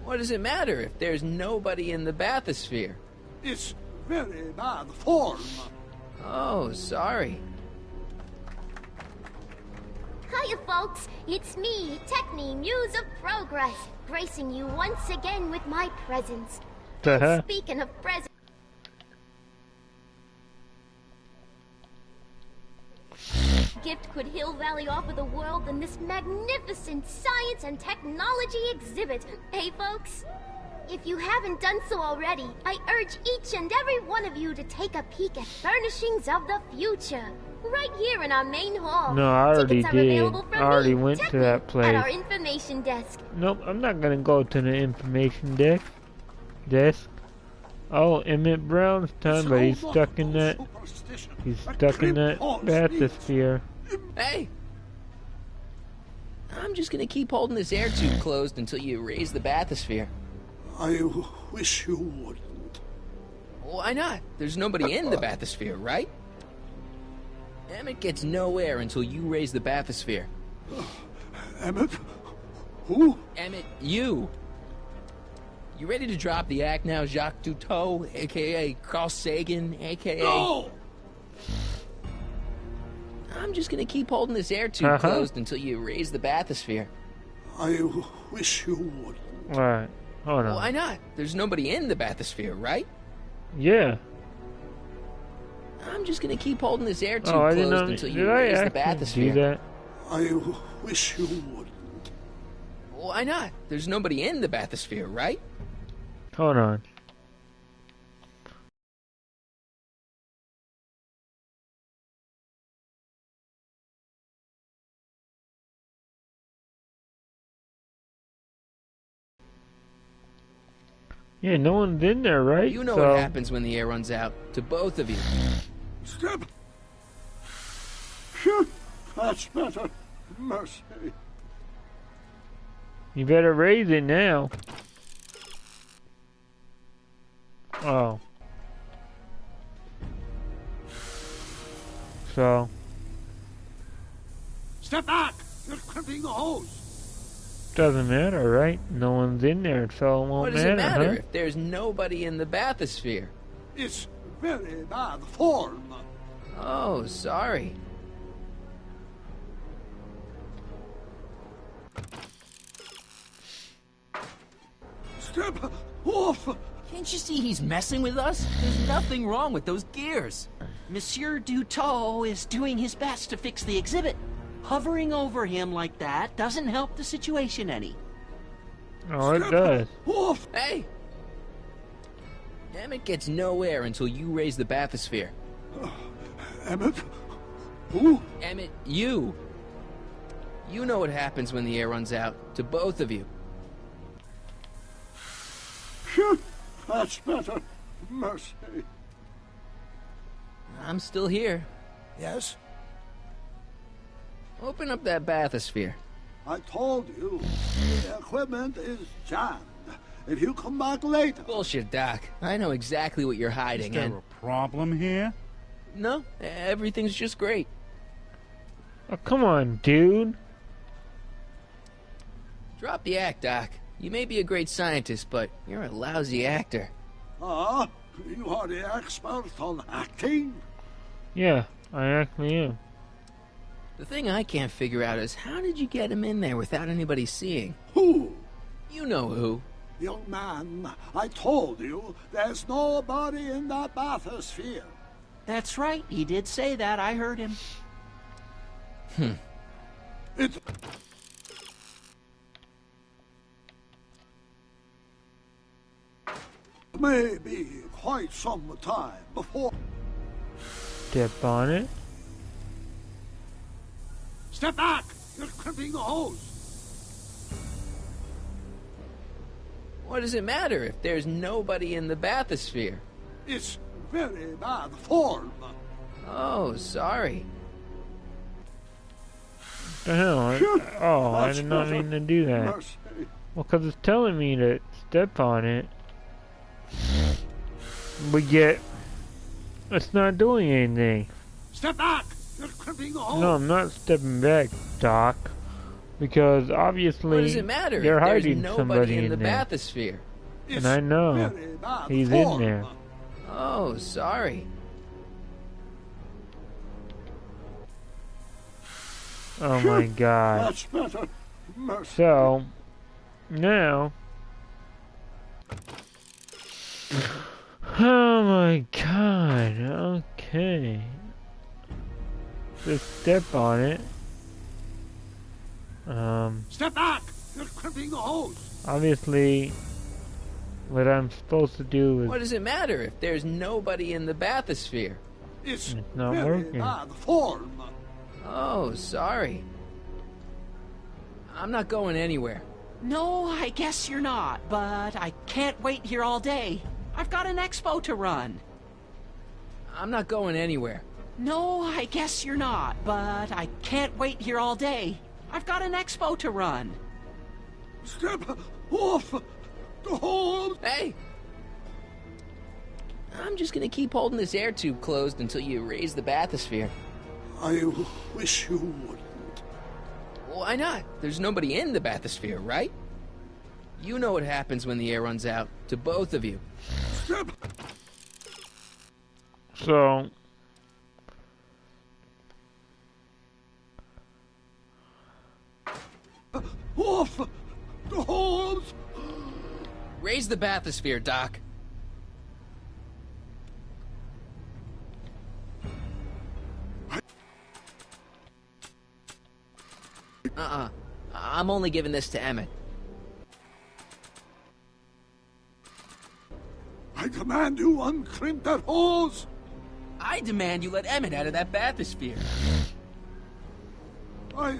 What does it matter if there's nobody in the bathysphere? It's very bad form. Oh, sorry. Hiya, folks. It's me, Techne, Muse of Progress, gracing you once again with my presence. And speaking of presents... gift could Hill Valley offer the world than this magnificent science and technology exhibit, hey folks? If you haven't done so already, I urge each and every one of you to take a peek at Furnishings of the Future, right here in our main hall. No, I already Tickets are did. available from I already me, went to Techne, that place. at our information desk. Nope, I'm not gonna go to the information desk. Oh, Emmett Brown's time, but he's stuck in that. He's stuck in that bathysphere. Hey! I'm just gonna keep holding this air tube closed until you raise the bathysphere. I wish you wouldn't. Why not? There's nobody in the bathysphere, right? Emmett gets no air until you raise the bathysphere. Emmett? Who? Emmett, you! You ready to drop the act now, Jacques Duteau, a.k.a. Carl Sagan, a.k.a. No! I'm just gonna keep holding this air tube closed until you raise the bathysphere. I wish you wouldn't. Alright, hold on. Why not? There's nobody in the bathysphere, right? Yeah. I'm just gonna keep holding this air tube closed until you raise the bathysphere. Do that? I wish you wouldn't. Why not? There's nobody in the bathysphere, right? Hold on. Yeah, no one's in there, right? You know what happens when the air runs out. To both of you. Step. That's better. Mercy. You better raise it now. Oh. So. Step back! You're crimping the hose. Doesn't matter, right? No one's in there, so it won't What does it matter huh? if there's nobody in the bathysphere? It's very bad form. Oh, sorry. Step off! Can't you see he's messing with us? There's nothing wrong with those gears. Monsieur Duteau is doing his best to fix the exhibit. Hovering over him like that doesn't help the situation any. Oh, it does. Off! Hey! Emmett gets no air until you raise the bathysphere. Emmett? Who? Emmett, you! You know what happens when the air runs out. To both of you. That's better. Mercy. I'm still here. Yes? Open up that bathysphere. I told you, the equipment is jammed. If you come back later... Bullshit, Doc. I know exactly what you're hiding. Is there a problem here? No, everything's just great. Oh, come on, dude. Drop the act, Doc. You may be a great scientist, but you're a lousy actor. Ah, you are the expert on acting? Yeah, I actually am. The thing I can't figure out is how did you get him in there without anybody seeing? Who? You know who. Young man, I told you, there's nobody in that bathysphere. That's right, he did say that, I heard him. It... may be quite some time before... Step on it. Step back! You're crimping the hose! What does it matter if there's nobody in the bathysphere? It's very bad form. Oh, sorry. The hell? I did not mean to do that. Mercy. Well, because it's telling me to step on it. But yet, it's not doing anything. Step back! You're crimping the hose! No, I'm not stepping back, Doc. Because obviously, What does it matter they're if there's hiding nobody somebody in the there. bathysphere? And I know he's in there. Oh, sorry. Oh my god. That's better. Mercy. So, now... Oh my god, okay. Just step on it. Step back! You're crimping the hose! Obviously, what I'm supposed to do is... What does it matter if there's nobody in the bathysphere? It's not very working. bad form. Oh, sorry. I'm not going anywhere. No, I guess you're not, but I can't wait here all day. I've got an expo to run. I'm not going anywhere. No, I guess you're not, but I can't wait here all day. I've got an expo to run. Step off the hose! Hey! I'm just gonna keep holding this air tube closed until you raise the bathysphere. I wish you wouldn't. Why not? There's nobody in the bathysphere, right? You know what happens when the air runs out, to both of you. Step. So... Off the hose! Raise the bathysphere, Doc. I'm only giving this to Emmett. I command you uncrimp that hose! I demand you let Emmett out of that bathysphere. I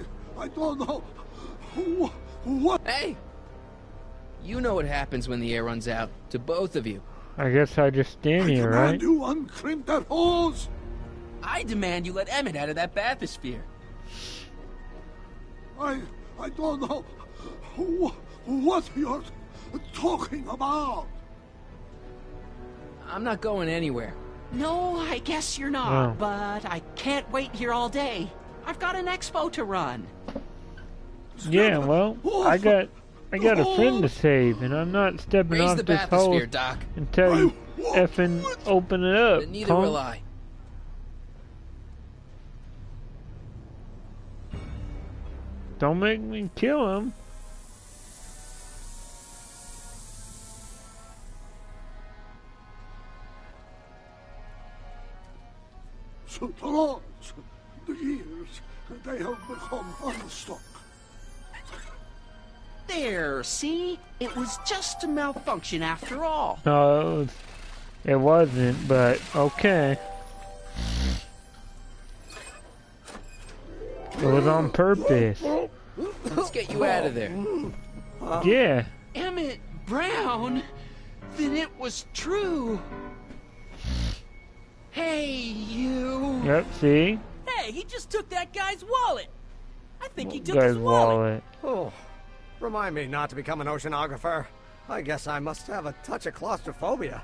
don't know. What? Hey! You know what happens when the air runs out, to both of you. I guess I just stand here, I right? command you uncrimp that hose! I demand you let Emmett out of that bathysphere. I don't know what you're talking about. I'm not going anywhere. No, I guess you're not, but I can't wait here all day. I've got an expo to run. Yeah, well, I got a friend to save, and I'm not stepping Raise off the this bathysphere, hose Doc. until you effing open it up, But neither punk. will I. Don't make me kill him. So the lords, the years, they have become unstuck. There, see? It was just a malfunction after all. No, it wasn't, but okay. It was on purpose. Let's get you out of there. Yeah. Emmett Brown? Then it was true. Hey, you. Yep, see? Hey, he just took that guy's wallet. I think he took Guy's his wallet. wallet. Oh, remind me not to become an oceanographer. I guess I must have a touch of claustrophobia.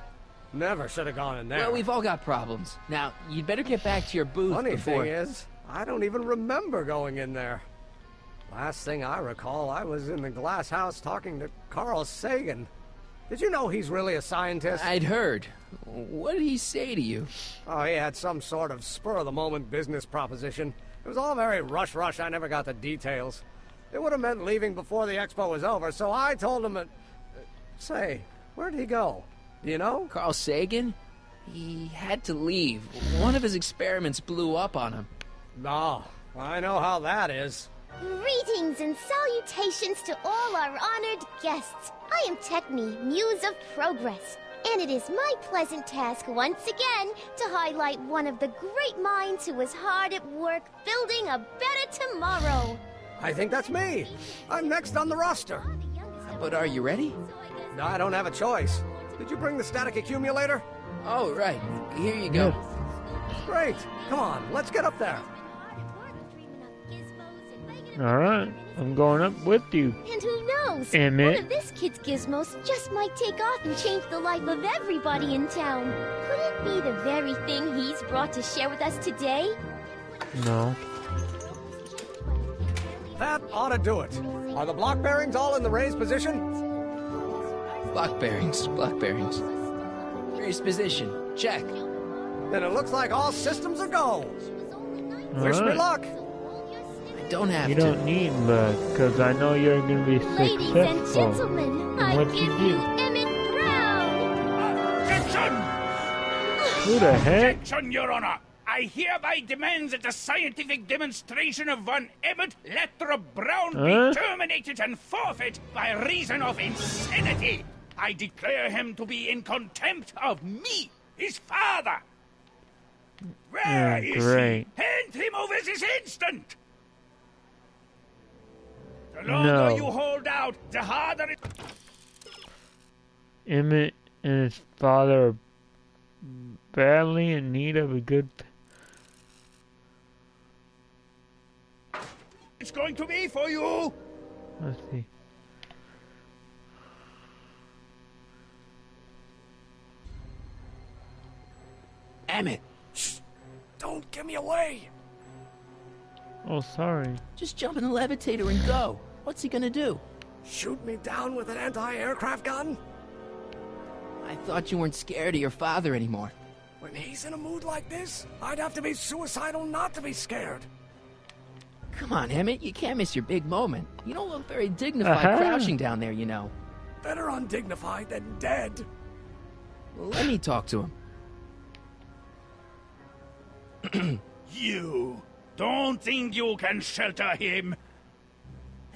Never should have gone in there. Well, we've all got problems. Now, you'd better get back to your booth Funny before... thing is, I don't even remember going in there. Last thing I recall, I was in the glass house talking to Carl Sagan. Did you know he's really a scientist? I'd heard. What did he say to you? Oh, he had some sort of spur-of-the-moment business proposition. It was all very rush. I never got the details. It would have meant leaving before the expo was over, so I told him... Say, where'd he go? Do you know? Carl Sagan? He had to leave. One of his experiments blew up on him. No, I know how that is. Greetings and salutations to all our honored guests. I am Techne, Muse of Progress, and it is my pleasant task once again to highlight one of the great minds who was hard at work building a better tomorrow. I think that's me. I'm next on the roster. But are you ready? No, I don't have a choice. Did you bring the static accumulator? Oh, right. Here you go. Great. Come on, let's get up there. Alright, I'm going up with you. And who knows? Emmett. One of this kid's gizmos just might take off and change the life of everybody in town. Could it be the very thing he's brought to share with us today? No. That ought to do it. Are the block bearings all in the raised position? Block bearings. Raised position. Check. Then it looks like all systems are go. Wish me luck. I don't have you to. don't need luck, because I know you're going to be Ladies successful. and gentlemen, I what give you you do? Emmett Brown! Objection! Who the heck? Objection, Your Honor! I hereby demand that the scientific demonstration of one Emmett Lathrop Brown be terminated and forfeit by reason of insanity. I declare him to be in contempt of me, his father. Where is great. he? Hand him over this instant! The longer you hold out, the harder it... Emmett and his father are badly in need of a good... It's going to be for you! Let's see. Emmett! Shh! Don't give me away! Oh, sorry. Just jump in the levitator and go. What's he gonna do? Shoot me down with an anti-aircraft gun? I thought you weren't scared of your father anymore. When he's in a mood like this, I'd have to be suicidal not to be scared. Come on, Emmett, you can't miss your big moment. You don't look very dignified crouching down there, you know. Better undignified than dead. Well, let me talk to him. You don't think you can shelter him?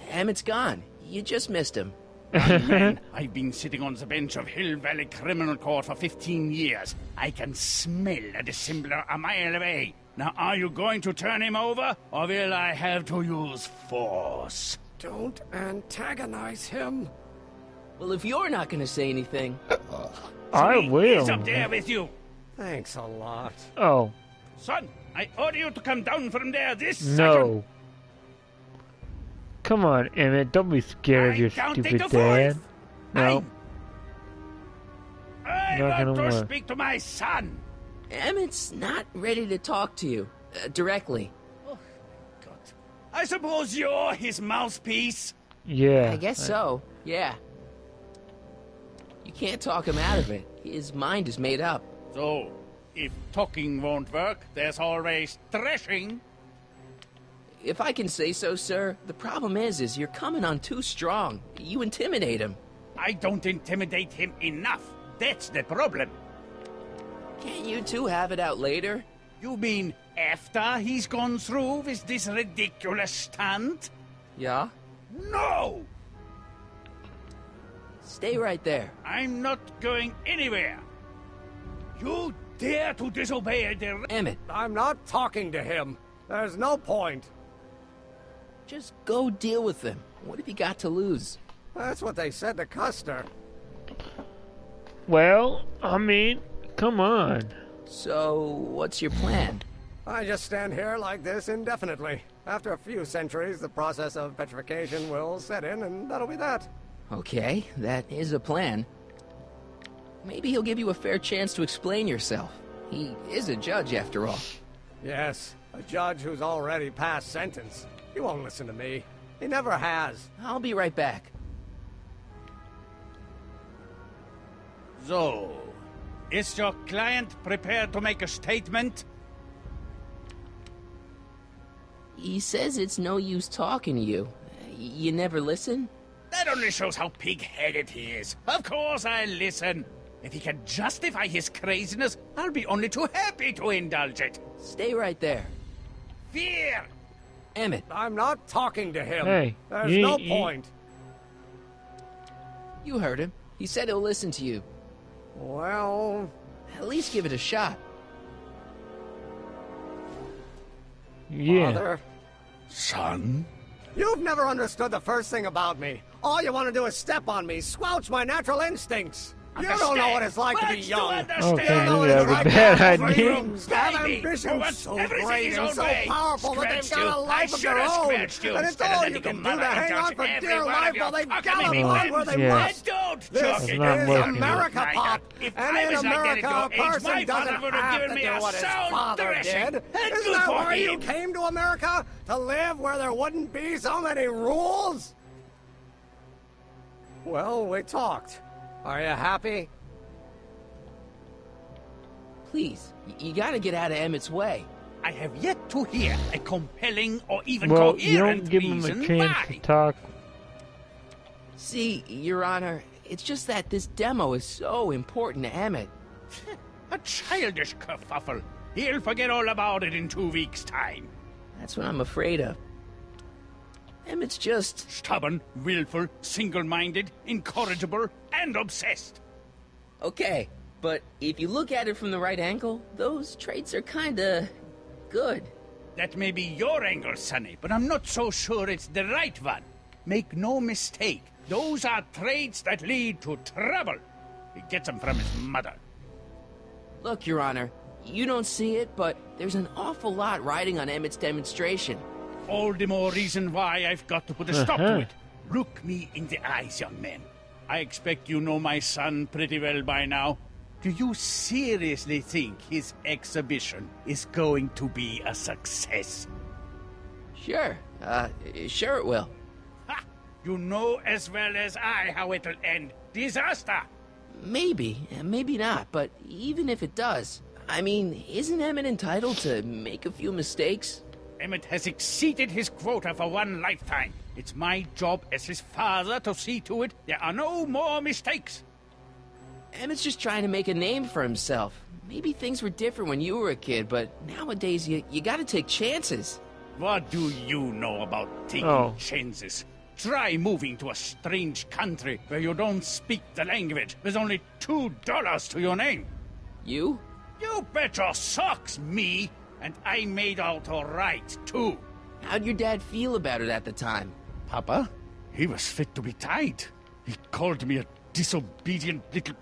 Emmett's gone. You just missed him. Man, I've been sitting on the bench of Hill Valley Criminal Court for 15 years. I can smell a dissembler a mile away. Now, are you going to turn him over, or will I have to use force? Don't antagonize him. Well, if you're not going to say anything... I will. He's up there with you. Thanks a lot. Oh. Son, I order you to come down from there this No. second. Come on, Emmett. Don't be scared of your stupid dad. No. I Not want gonna to work. speak to my son. Emmett's not ready to talk to you. Directly. Oh, God. I suppose you're his mouthpiece. Yeah. I guess so. Yeah. You can't talk him out of it. His mind is made up. So, if talking won't work, there's always threshing. If I can say so, sir, the problem is you're coming on too strong. You intimidate him. I don't intimidate him enough. That's the problem. Can't you two have it out later? You mean after he's gone through with this ridiculous stunt? Yeah? No! Stay right there. I'm not going anywhere. You dare to disobey a directive? Emmett. I'm not talking to him. There's no point. Just go deal with him. What have you got to lose? That's what they said to Custer. Well, I mean, come on. So, what's your plan? I just stand here like this indefinitely. After a few centuries, the process of petrification will set in, and that'll be that. Okay, that is a plan. Maybe he'll give you a fair chance to explain yourself. He is a judge, after all. Yes, a judge who's already passed sentence. He won't listen to me. He never has. I'll be right back. So, is your client prepared to make a statement? He says it's no use talking to you. You never listen? That only shows how pig-headed he is. Of course I'll listen. If he can justify his craziness, I'll be only too happy to indulge it. Stay right there. Fear! Emmett. I'm not talking to him. Hey, There's no point. You heard him. He said he'll listen to you. Well... At least give it a shot. Yeah. Father? Son? You've never understood the first thing about me. All you want to do is step on me, squelch my natural instincts. You don't know what it's like to be young. Okay, maybe that was a bad idea. Have ambitions so great and so powerful that they've got a life of their own. And it's all you can do to hang on for dear life while they gallop on where they must. This is America, Pop. And in America, a person doesn't have to do what his father did. Isn't that why you came to America? To live where there wouldn't be so many rules? Well, we talked. Are you happy? Please, you gotta get out of Emmett's way. I have yet to hear a compelling or even Well, coherent you don't give him reason a chance why. to talk. See, Your Honor, it's just that this demo is so important to Emmett. A childish kerfuffle. He'll forget all about it in 2 weeks' time. That's what I'm afraid of. Emmett's just... Stubborn, willful, single-minded, incorrigible, and obsessed. Okay, but if you look at it from the right angle, those traits are kinda... good. That may be your angle, Sonny, but I'm not so sure it's the right one. Make no mistake, those are traits that lead to trouble. He gets them from his mother. Look, Your Honor, you don't see it, but there's an awful lot riding on Emmett's demonstration. All the more reason why I've got to put a stop to it. Look me in the eyes, young man. I expect you know my son pretty well by now. Do you seriously think his exhibition is going to be a success? Sure. Sure it will. Ha! You know as well as I how it'll end. Disaster! Maybe, maybe not, but even if it does, I mean, isn't Emmett entitled to make a few mistakes? Emmett has exceeded his quota for one lifetime. It's my job as his father to see to it there are no more mistakes. Emmett's just trying to make a name for himself. Maybe things were different when you were a kid, but nowadays you gotta take chances. What do you know about taking chances? Try moving to a strange country where you don't speak the language. There's only $2 to your name. You? You bet your socks, me! And I made out all right, too. How'd your dad feel about it at the time? Papa? He was fit to be tied. He called me a disobedient little...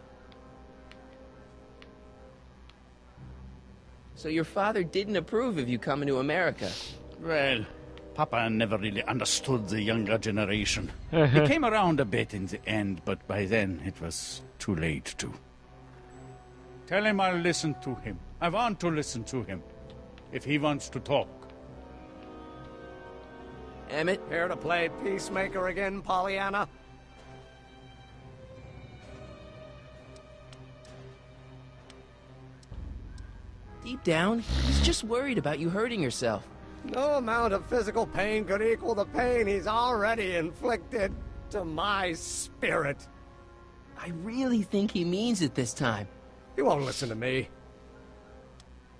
So your father didn't approve of you coming to America? Well, Papa never really understood the younger generation. He came around a bit in the end, but by then it was too late to. Tell him I'll listen to him. I want to listen to him. If he wants to talk. Emmett? Here to play peacemaker again, Pollyanna? Deep down, he's just worried about you hurting yourself. No amount of physical pain could equal the pain he's already inflicted to my spirit. I really think he means it this time. He won't listen to me.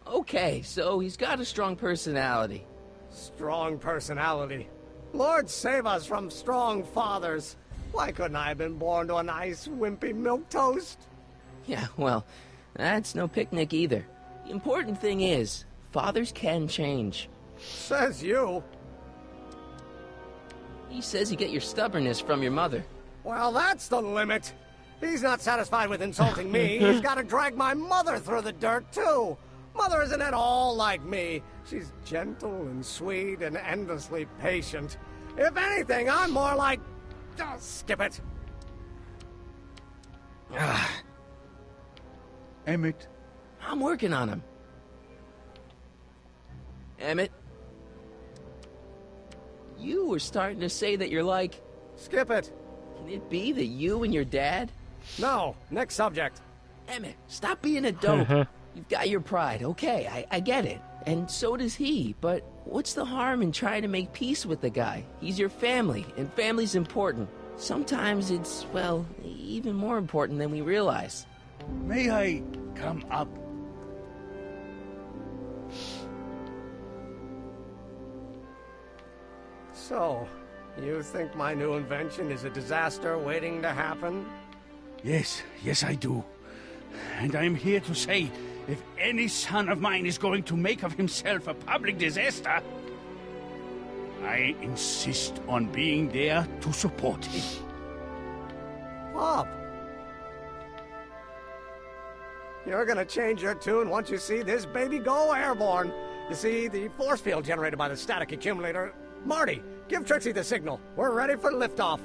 Okay, so he's got a strong personality. Strong personality. Lord save us from strong fathers. Why couldn't I have been born to a nice, wimpy milquetoast? Yeah, well, that's no picnic either. The important thing is, fathers can change. Says you. He says you get your stubbornness from your mother. Well, that's the limit. He's not satisfied with insulting me. He's got to drag my mother through the dirt, too. Mother isn't at all like me. She's gentle and sweet and endlessly patient. If anything, I'm more like... Oh, skip it. Emmett. I'm working on him. Emmett? You were starting to say that you're like... Skip it. Can it be that you and your dad? No. Next subject. Emmett, stop being a dope. You've got your pride, okay, I get it. And so does he, but what's the harm in trying to make peace with the guy? He's your family, and family's important. Sometimes it's, well, even more important than we realize. May I come up? So, you think my new invention is a disaster waiting to happen? Yes, I do. And I'm here to say, if any son of mine is going to make of himself a public disaster, I insist on being there to support him. Pop! You're gonna change your tune once you see this baby go airborne. You see, the force field generated by the static accumulator... Marty, give Trixie the signal. We're ready for liftoff.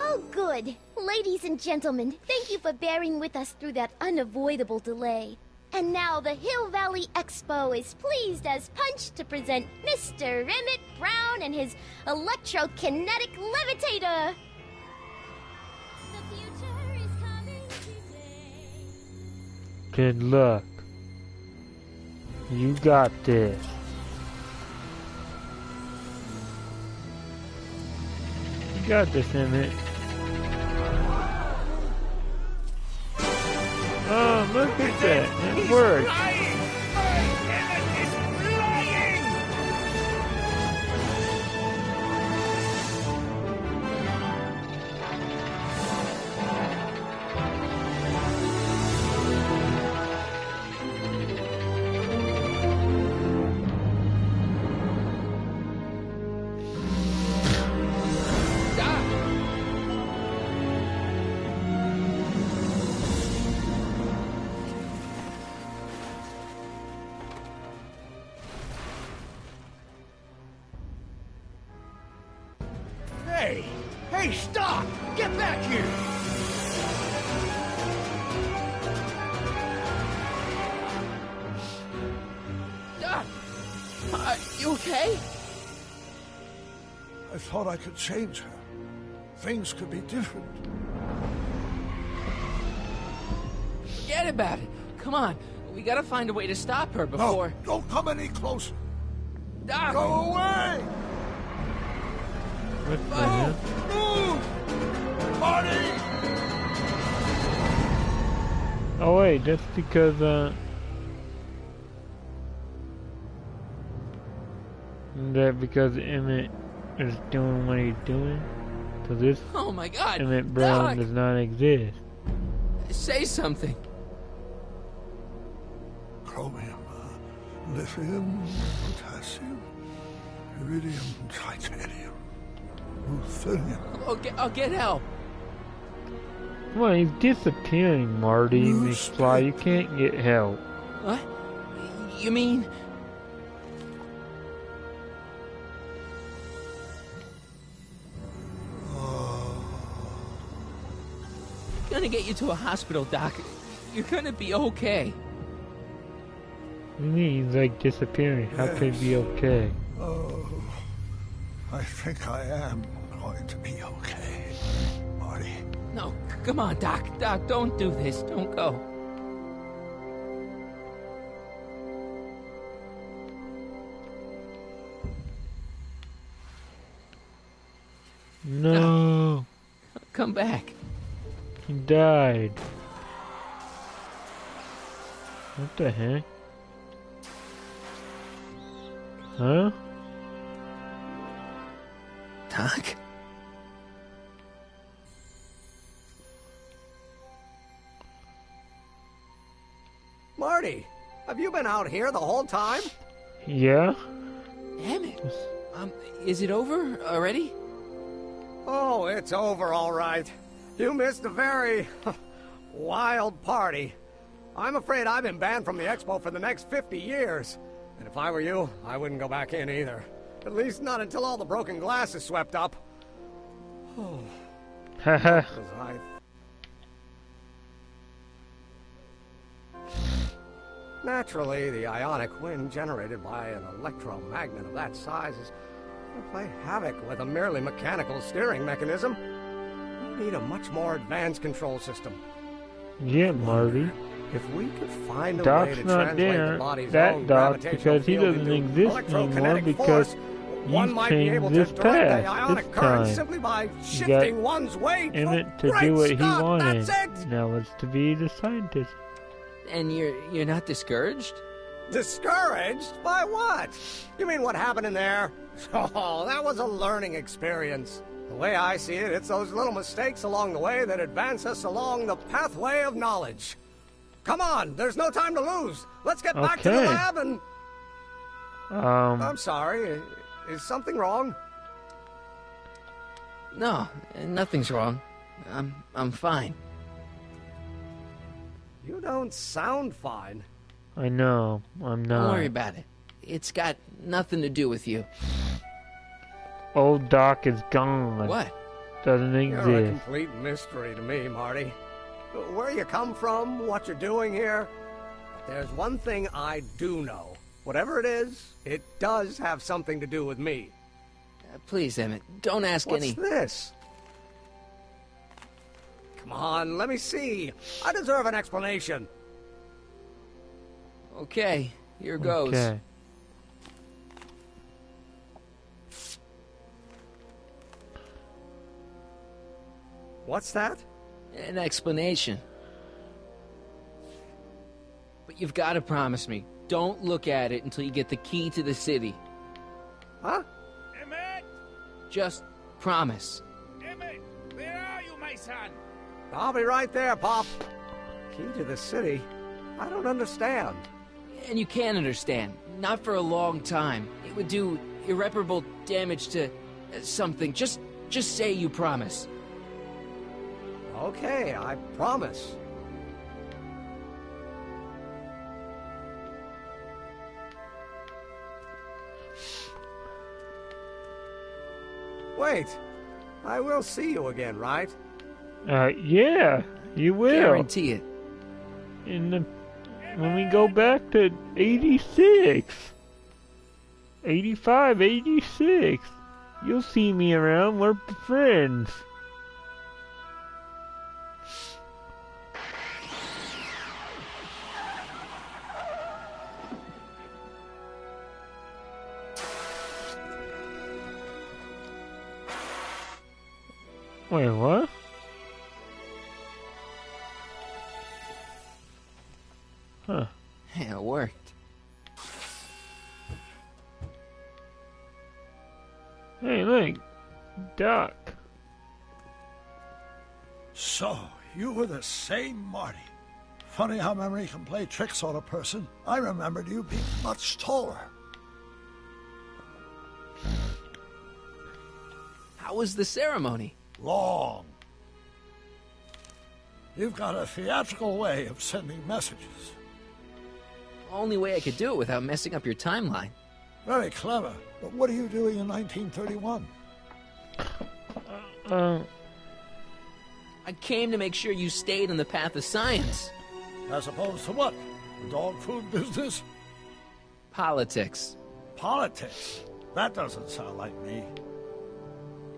Oh, good. Ladies and gentlemen, thank you for bearing with us through that unavoidable delay. And now the Hill Valley Expo is pleased as punch to present Mr. Emmett Brown and his electrokinetic levitator. The future is coming today. Good luck. You got this. You got this, Emmett. Oh, look at that. It worked. Hey, stop! Get back here! Doc! Are you okay? I thought I could change her. Things could be different. Forget about it. Come on. We gotta find a way to stop her before... No, don't come any closer. Doc! Go away! What the hell? Move! Marty! Oh wait, that's because that because Emmett is doing what he's doing? So this Oh my God! Emmett Brown Doc! does not exist. Say something. Chromium, lithium, potassium, iridium, titanium, ruthenium. I'll get help. Come on, he's disappearing, Marty McFly. You can't get help. What? You mean... Gonna get you to a hospital, Doc. You're gonna be okay. What do you mean he's like disappearing? How could he be okay? Oh, I think I am going to be okay, Marty. No, come on, Doc. Doc, don't do this. Don't go. No. Come back. He died. What the heck? Huh? Doc? Marty, have you been out here the whole time? Yeah? Emmett, is it over already? Oh, it's over all right. You missed a very wild party. I'm afraid I've been banned from the Expo for the next 50 years. And if I were you, I wouldn't go back in either. At least not until all the broken glass is swept up. Haha. Naturally, the ionic wind generated by an electromagnet of that size is going to play havoc with a merely mechanical steering mechanism. We need a much more advanced control system. Yeah, Marty. If we could find a way Doc's to not translate there, the body's that own Doc, gravitational because he field doesn't into exist anymore electrokinetic because force, one you might be able changed to this direct the past ionic this current time. simply by You got shifting one's weight. Emmett to Great do what he Scott, wanted. that's it! Now it's to be the scientist. And you're not discouraged? Discouraged? By what? You mean what happened in there? Oh, that was a learning experience. The way I see it, it's those little mistakes along the way that advance us along the pathway of knowledge. Come on, there's no time to lose. Let's get back to the lab and... I'm sorry, is something wrong? No, nothing's wrong. I'm fine. You don't sound fine. I know, I'm not. Don't worry about it. It's got nothing to do with you. Old Doc is gone. What? Doesn't exist. You're a complete mystery to me, Marty. Where you come from, what you're doing here. But there's one thing I do know. Whatever it is, it does have something to do with me. Please, Emmett, don't ask any... What's this? Come on, let me see. I deserve an explanation. Okay, here goes. Okay. What's that? An explanation. But you've got to promise me, don't look at it until you get the key to the city. Huh? Emmett! Just promise. Emmett, where are you, my son? I'll be right there, Pop. Key to the city? I don't understand. And you can't understand. Not for a long time. It would do irreparable damage to something. Just say you promise. Okay, I promise. Wait, I will see you again, right? Yeah, you will. Guarantee it. When we go back to 86, 85, 86, you'll see me around. We're friends. Wait, what? Huh. Yeah, it worked. Hey, look. Doc. So, you were the same Marty. Funny how memory can play tricks on a person. I remembered you being much taller. How was the ceremony? Long. You've got a theatrical way of sending messages. Only way I could do it without messing up your timeline. Very clever. But what are you doing in 1931? I came to make sure you stayed on the path of science. As opposed to what? The dog food business? Politics. Politics? That doesn't sound like me.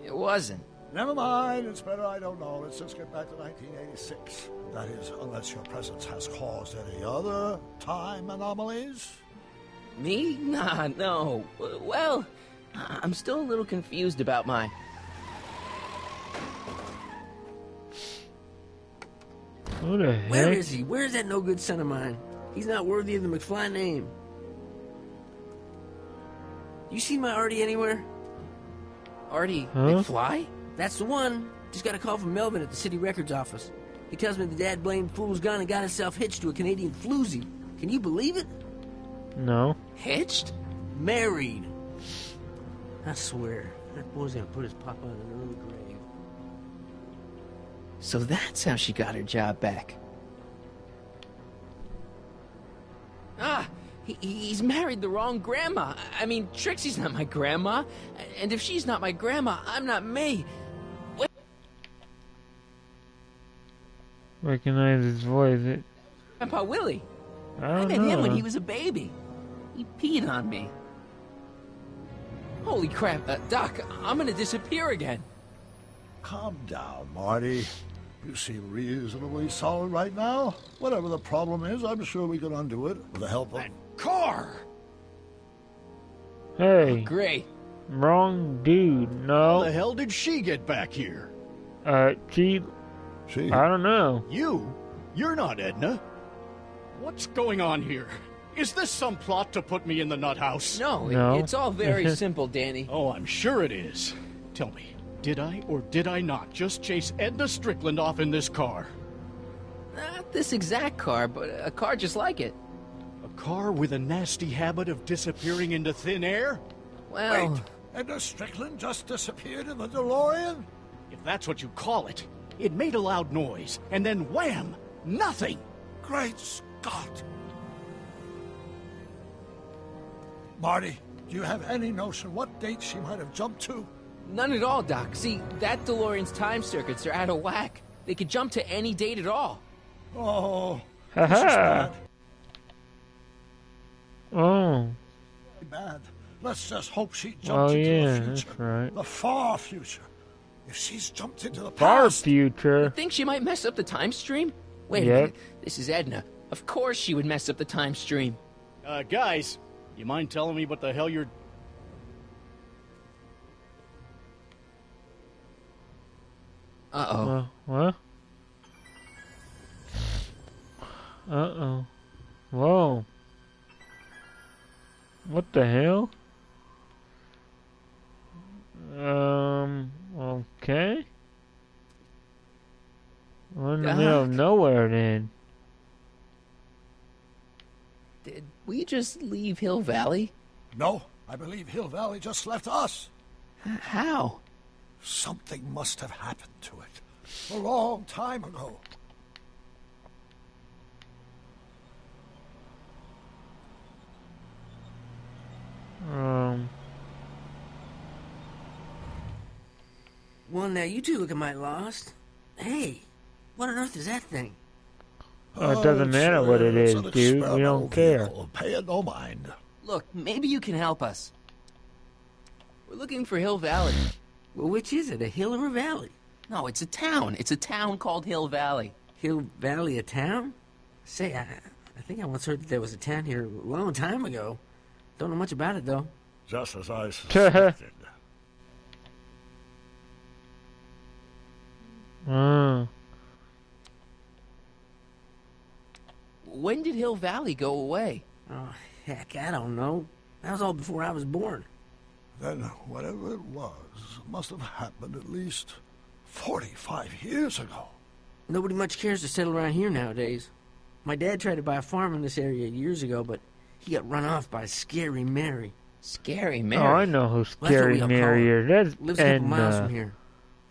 It wasn't. Never mind, it's better I don't know. Let's just get back to 1986. That is, unless your presence has caused any other time anomalies. Me? Nah, no. Well, I'm still a little confused about my... Who the heck? Where is he? Where's that no-good son of mine? He's not worthy of the McFly name. You seen my Artie anywhere? Artie Huh? McFly? That's the one. Just got a call from Melvin at the city records office. He tells me the dad-blamed fool's gone and got himself hitched to a Canadian floozy. Can you believe it? No. Hitched? Married. I swear, that boy's gonna put his papa in an early grave. So that's how she got her job back. He's married the wrong grandma. I mean, Trixie's not my grandma. And if she's not my grandma, I'm not me. Wait. Recognize his voice. Grandpa Willie. I met him when he was a baby. He peed on me. Holy crap, Doc, I'm gonna disappear again. Calm down, Marty. You seem reasonably solid right now. Whatever the problem is, I'm sure we can undo it with the help of... Car! Hey. Great. Wrong dude, no. How the hell did she get back here? She... I don't know. You? You're not Edna. What's going on here? Is this some plot to put me in the nut house? No. It's all very simple, Danny. Oh, I'm sure it is. Tell me, did I or did I not just chase Edna Strickland off in this car? Not this exact car, but a car just like it. A car with a nasty habit of disappearing into thin air? Well... Wait, Edna Strickland just disappeared in the DeLorean? If that's what you call it. It made a loud noise, and then wham! Nothing! Great Scott! Marty, do you have any notion what date she might have jumped to? None at all, Doc. See, that DeLorean's time circuits are out of whack. They could jump to any date at all. Oh, this is bad. Oh. Bad. Let's just hope she jumped into the future. That's right. The far future. If she's jumped into the far past... future. You think she might mess up the time stream? Wait a minute. This is Edna. Of course she would mess up the time stream. Guys, you mind telling me what the hell you're... Uh-oh. What? Uh-oh. Whoa. What the hell? Okay. We're in the middle of nowhere then. Did we just leave Hill Valley? No, I believe Hill Valley just left us. How? Something must have happened to it. A long time ago. Well, now you two looking mighty lost. Hey, what on earth is that thing? Oh, it doesn't matter what it is, dude. We don't care. Pay it no mind. Look, maybe you can help us. We're looking for Hill Valley. Well, which is it, a hill or a valley? No, it's a town. It's a town called Hill Valley. Hill Valley, a town? Say, I think I once heard that there was a town here a long time ago. Don't know much about it, though. Just as I suspected. When did Hill Valley go away? Oh, heck, I don't know. That was all before I was born. Then whatever it was must have happened at least 45 years ago. Nobody much cares to settle around here nowadays. My dad tried to buy a farm in this area years ago, but he got run off by Scary Mary. Scary Mary? Oh, I know who Scary Mary is. That's lives a couple miles from here.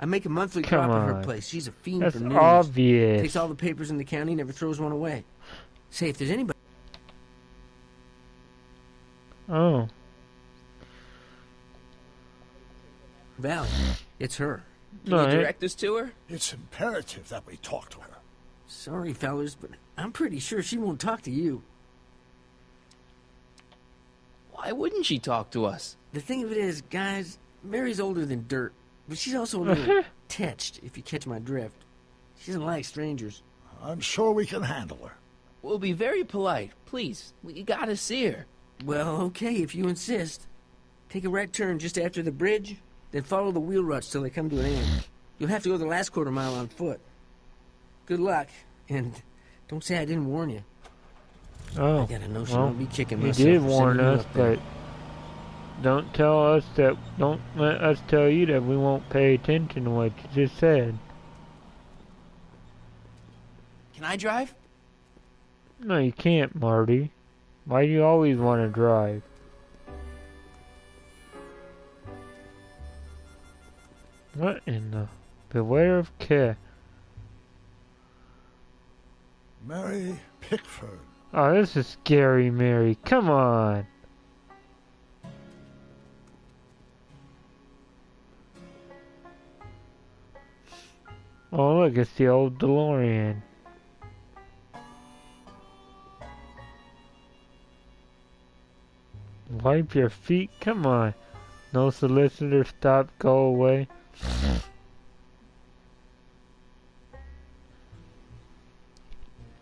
I make a monthly drop at her place. She's a fiend That's for news. obvious. Takes all the papers in the county, never throws one away. Say, if there's anybody... Oh. Val, it's her. Can you direct us to her? It's imperative that we talk to her. Sorry, fellas, but I'm pretty sure she won't talk to you. Why wouldn't she talk to us? The thing of it is, guys, Mary's older than dirt, but she's also a little tetched, if you catch my drift. She doesn't like strangers. I'm sure we can handle her. We'll be very polite. Please, we gotta see her. Well, okay, if you insist. Take a right turn just after the bridge, then follow the wheel ruts till they come to an end. You'll have to go the last quarter mile on foot. Good luck, and don't say I didn't warn you. Oh, I got a notion well, I'll be kicking you myself did for warn sending you us, up there. but don't let us tell you that we won't pay attention to what you just said. Can I drive? No, you can't, Marty. Why do you always want to drive? What in the... Beware of care. Mary Pickford. Oh, this is scary, Mary. Come on. Oh, look, it's the old DeLorean. Wipe your feet? Come on. No solicitor, stop, go away.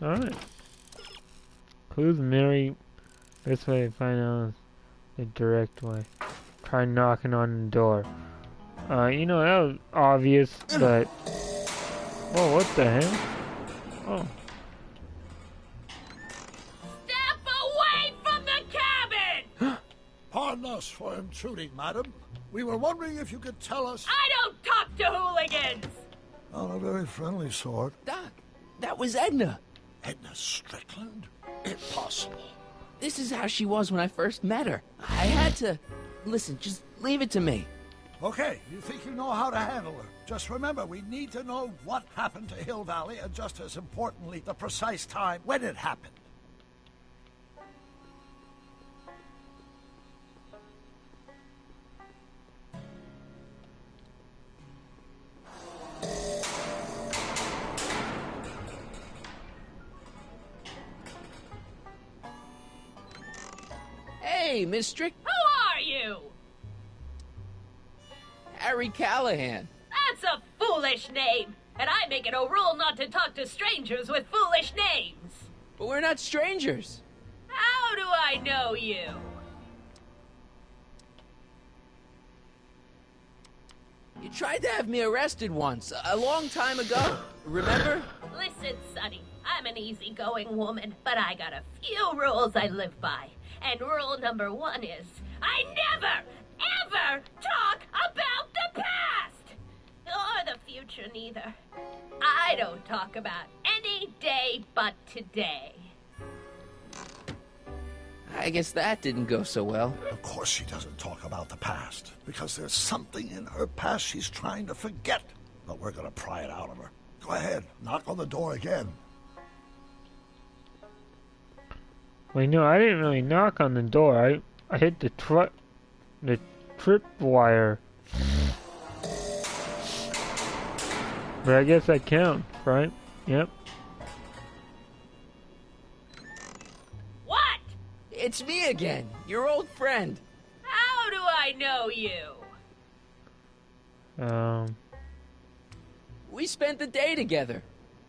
Alright. Who's Mary? This way to find out the direct way. Try knocking on the door. You know, that was obvious, but... Whoa, what the hell? Oh. Step away from the cabin! Pardon us for intruding, madam. We were wondering if you could tell us... I don't talk to hooligans! On a very friendly sort. Doc, that was Edna. Edna Strickland? Impossible. This is how she was when I first met her. I had to... Listen, just leave it to me. Okay, you think you know how to handle her. Just remember, we need to know what happened to Hill Valley, and just as importantly, the precise time when it happened. Hey, Miss Strick... Who are you? Harry Callahan. That's a foolish name, and I make it a rule not to talk to strangers with foolish names. But we're not strangers. How do I know you? You tried to have me arrested once, a long time ago. Remember? Listen, Sonny, I'm an easygoing woman, but I got a few rules I live by. And rule number 1 is, I never, ever talk about the past! Or the future, neither. I don't talk about any day but today. I guess that didn't go so well. Of course she doesn't talk about the past, because there's something in her past she's trying to forget. But we're gonna pry it out of her. Go ahead, knock on the door again. Wait, no, I didn't really knock on the door. I hit the trip wire. But I guess that counts, right? Yep. What? It's me again, your old friend. How do I know you? We spent the day together.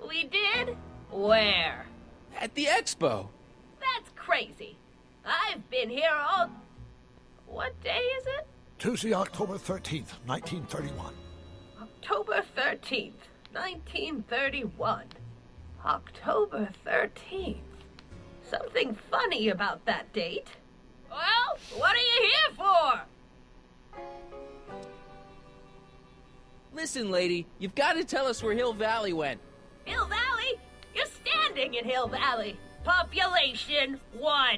We did? Where? At the expo. That's crazy. I've been here all... What day is it? Tuesday, October 13th, 1931. October 13th, 1931. October 13th. Something funny about that date. Well, what are you here for? Listen, lady, you've got to tell us where Hill Valley went. Hill Valley? You're standing in Hill Valley. Population 1.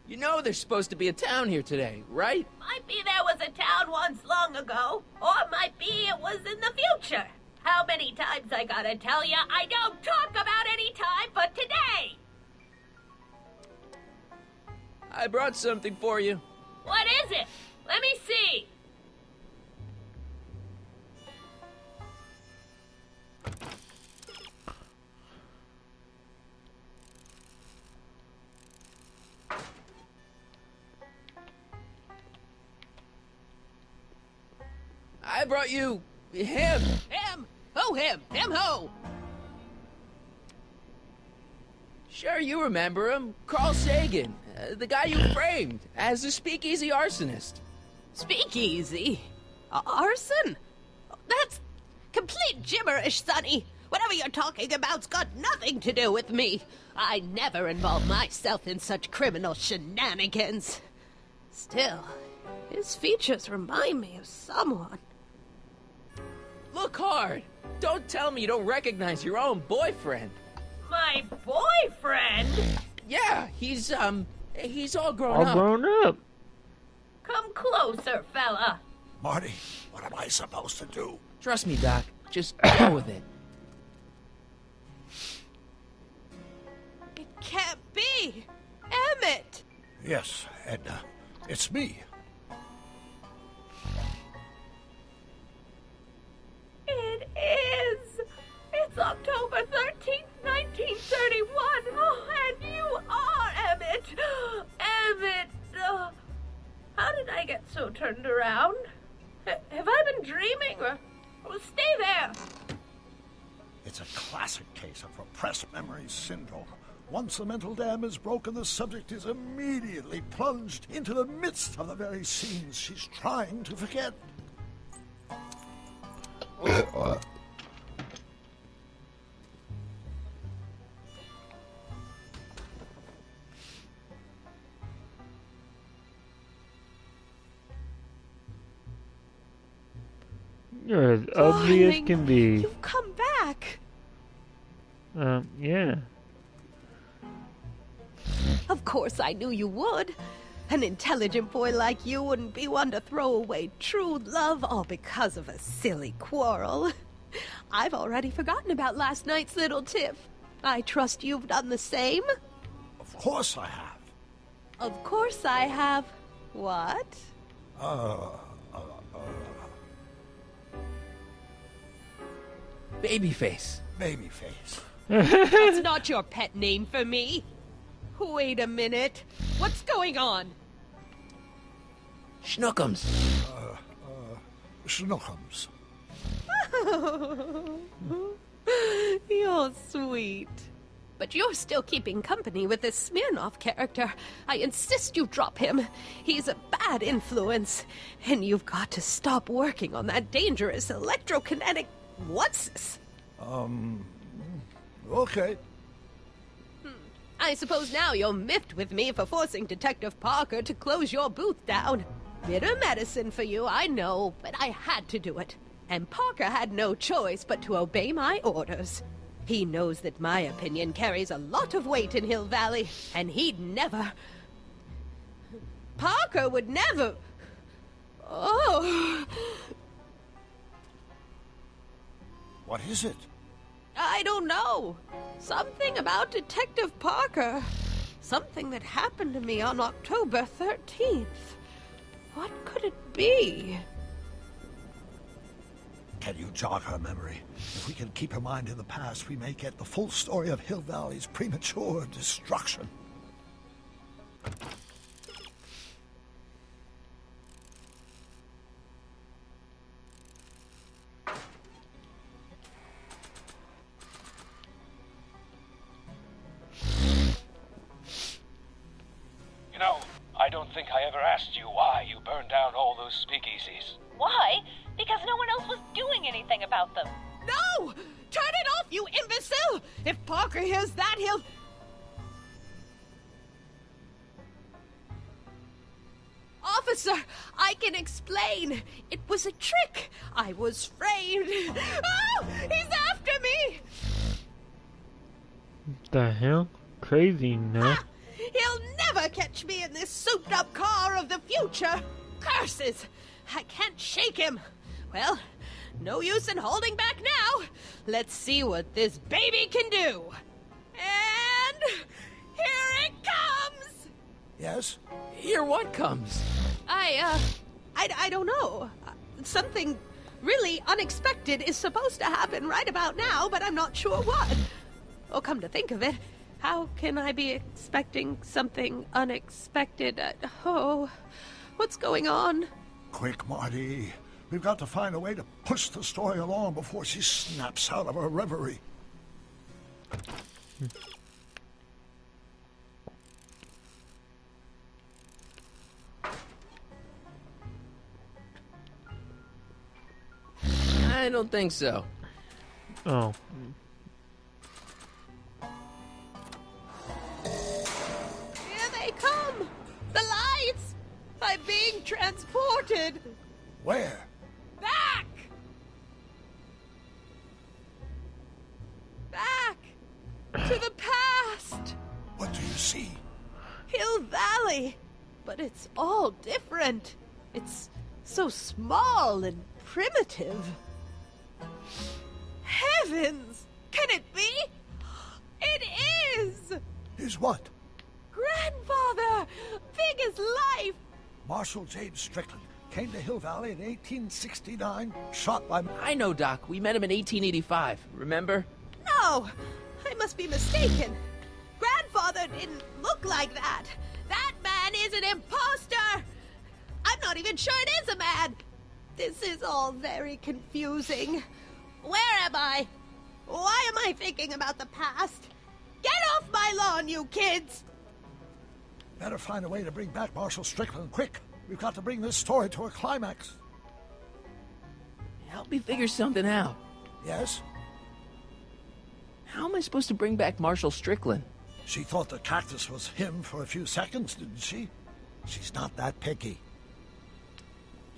You know there's supposed to be a town here today, right? Might be there was a town once long ago, or might be it was in the future. How many times I gotta tell you I don't talk about any time but today? I brought something for you. What is it? Let me see. I brought you... him. Him? Who him? Him who? Sure, you remember him. Carl Sagan. The guy you framed as a speakeasy arsonist. Speakeasy? Arson? That's complete gibberish, Sonny. Whatever you're talking about's got nothing to do with me. I never involve myself in such criminal shenanigans. Still, his features remind me of someone. Look hard. Don't tell me you don't recognize your own boyfriend. My boyfriend? Yeah, he's all grown All up. grown up. Come closer, fella. Marty, what am I supposed to do? Trust me, Doc. Just go with it. can't be! Emmett! Yes, Edna. It's me. It is! It's October 13th, 1931! Oh, and you are Emmett! Emmett! How did I get so turned around? Have I been dreaming? Stay there! It's a classic case of repressed memory syndrome. Once the mental dam is broken, the subject is immediately plunged into the midst of the very scenes she's trying to forget. You're as ugly as can be. You've come back! Yeah. Of course I knew you would. An intelligent boy like you wouldn't be one to throw away true love all because of a silly quarrel. I've already forgotten about last night's little tiff. I trust you've done the same? Of course I have. Of course I have. What? Babyface. Babyface. That's not your pet name for me. Wait a minute. What's going on? Schnookums. Schnookums. You're sweet. But you're still keeping company with this Smirnoff character. I insist you drop him. He's a bad influence. And you've got to stop working on that dangerous electrokinetic... What's this? Okay. I suppose now you're miffed with me for forcing Detective Parker to close your booth down. Bitter medicine for you, I know, but I had to do it. And Parker had no choice but to obey my orders. He knows that my opinion carries a lot of weight in Hill Valley, and he'd never... Parker would never... Oh... What is it? I don't know. Something about Detective Parker. Something that happened to me on October 13th. What could it be? Can you jog her memory? If we can keep her mind in the past, we may get the full story of Hill Valley's premature destruction. You know, I don't think I ever asked you why you burned down all those speakeasies. Why? Because no one else was doing anything about them. No! Turn it off, you imbecile! If Parker hears that, he'll... Officer, I can explain. It was a trick. I was framed. Oh! He's after me! The hell? Crazy, no? He'll never catch me in this souped-up car of the future. Curses! I can't shake him. Well, no use in holding back now. Let's see what this baby can do. And here it comes! Yes? Here what comes? I don't know. Something really unexpected is supposed to happen right about now, but I'm not sure what. Oh, come to think of it, how can I be expecting something unexpected? What's going on? Quick, Marty. We've got to find a way to push the story along before she snaps out of her reverie. I don't think so. Oh. Here they come! The lights! I'm being transported! Where? Back! Back! To the past! What do you see? Hill Valley! But it's all different. It's so small and primitive. Heavens! Can it be? It is! Is what? Grandfather! Big as life! Marshal James Strickland came to Hill Valley in 1869, shot by... I know, Doc. We met him in 1885. Remember? No! I must be mistaken. Grandfather didn't look like that. That man is an imposter! I'm not even sure it is a man. This is all very confusing. Where am I? Why am I thinking about the past? Get off my lawn, you kids! Better find a way to bring back Marshal Strickland, quick. We've got to bring this story to a climax. Help me figure something out. Yes? How am I supposed to bring back Marshal Strickland? She thought the cactus was him for a few seconds, didn't she? She's not that picky.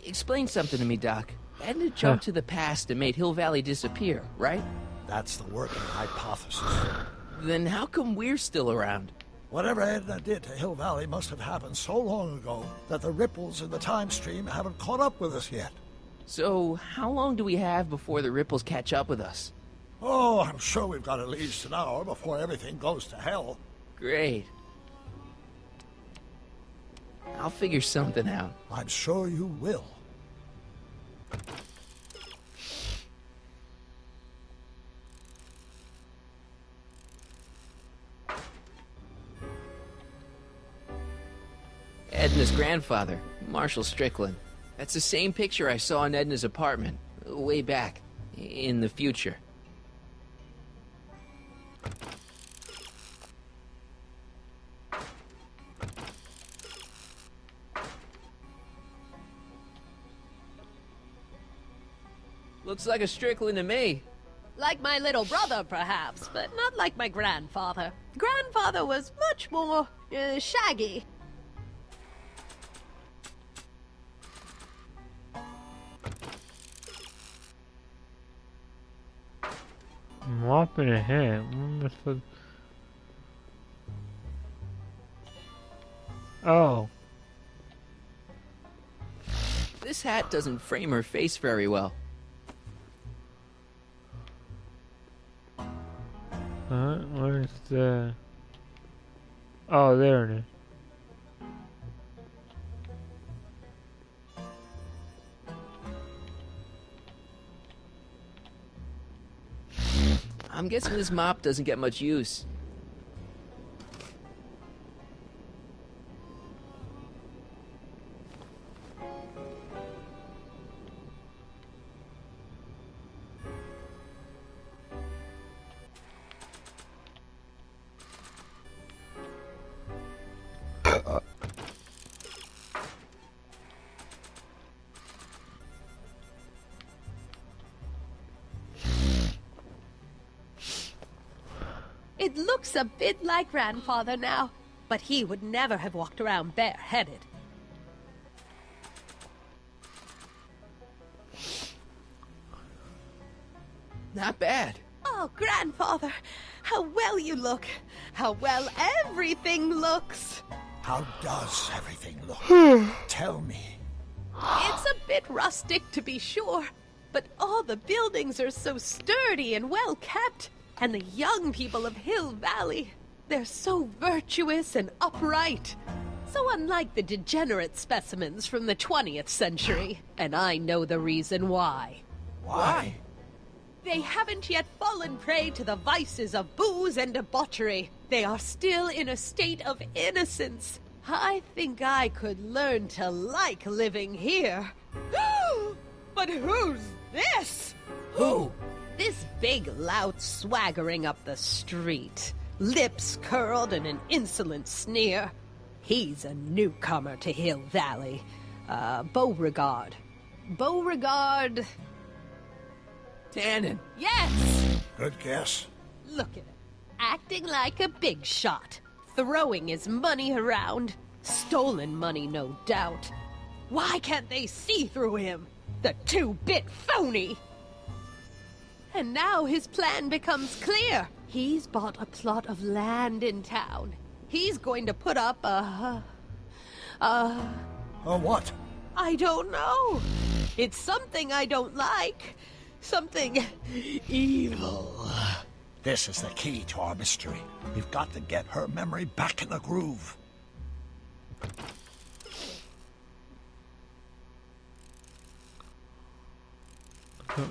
Explain something to me, Doc. Edna jumped to the past and made Hill Valley disappear, right? That's the working hypothesis. Then how come we're still around? Whatever Edna did to Hill Valley must have happened so long ago that the ripples in the time stream haven't caught up with us yet. So, how long do we have before the ripples catch up with us? Oh, I'm sure we've got at least an hour before everything goes to hell. Great. I'll figure something out. I'm sure you will. Edna's grandfather, Marshal Strickland. That's the same picture I saw in Edna's apartment, way back, in the future. Looks like a Strickland to me. Like my little brother, perhaps, but not like my grandfather. Grandfather was much more shaggy. Mopping a hat. Oh. This hat doesn't frame her face very well. Where's the... Oh, there it is. I'm guessing this mop doesn't get much use. It looks a bit like grandfather now, but he would never have walked around bareheaded. Not bad. Oh, grandfather, how well you look. How well everything looks. How does everything look? Tell me. It's a bit rustic, to be sure, but all the buildings are so sturdy and well kept. And the young people of Hill Valley, they're so virtuous and upright. So unlike the degenerate specimens from the 20th century. And I know the reason why. Why? They haven't yet fallen prey to the vices of booze and debauchery. They are still in a state of innocence. I think I could learn to like living here. But who's this? Who? This big lout swaggering up the street, lips curled in an insolent sneer. He's a newcomer to Hill Valley. Beauregard. Beauregard... Tannen. Yes! Good guess. Look at him. Acting like a big shot. Throwing his money around. Stolen money, no doubt. Why can't they see through him? The two-bit phony! And now his plan becomes clear. He's bought a plot of land in town. He's going to put up a what? I don't know. It's something I don't like. Something evil. This is the key to our mystery. We've got to get her memory back in the groove.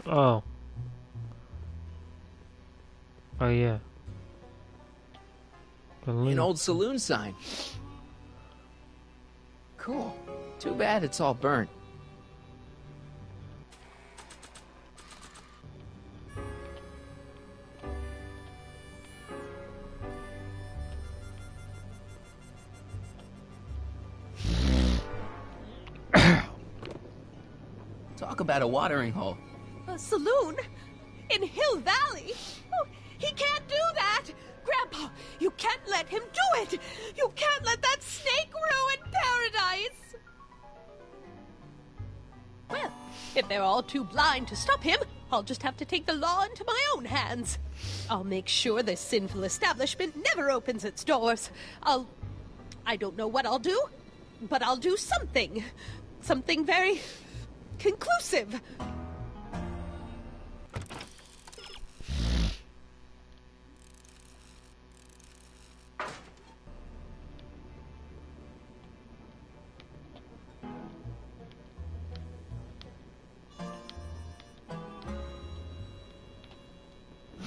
Oh. Oh, yeah. An old saloon sign. Cool. Too bad it's all burnt. Talk about a watering hole. A saloon? In Hill Valley? Oh, he can't do that! Grandpa, you can't let him do it! You can't let that snake ruin paradise! Well, if they're all too blind to stop him, I'll just have to take the law into my own hands. I'll make sure this sinful establishment never opens its doors. I don't know what I'll do, but I'll do something. Something very conclusive.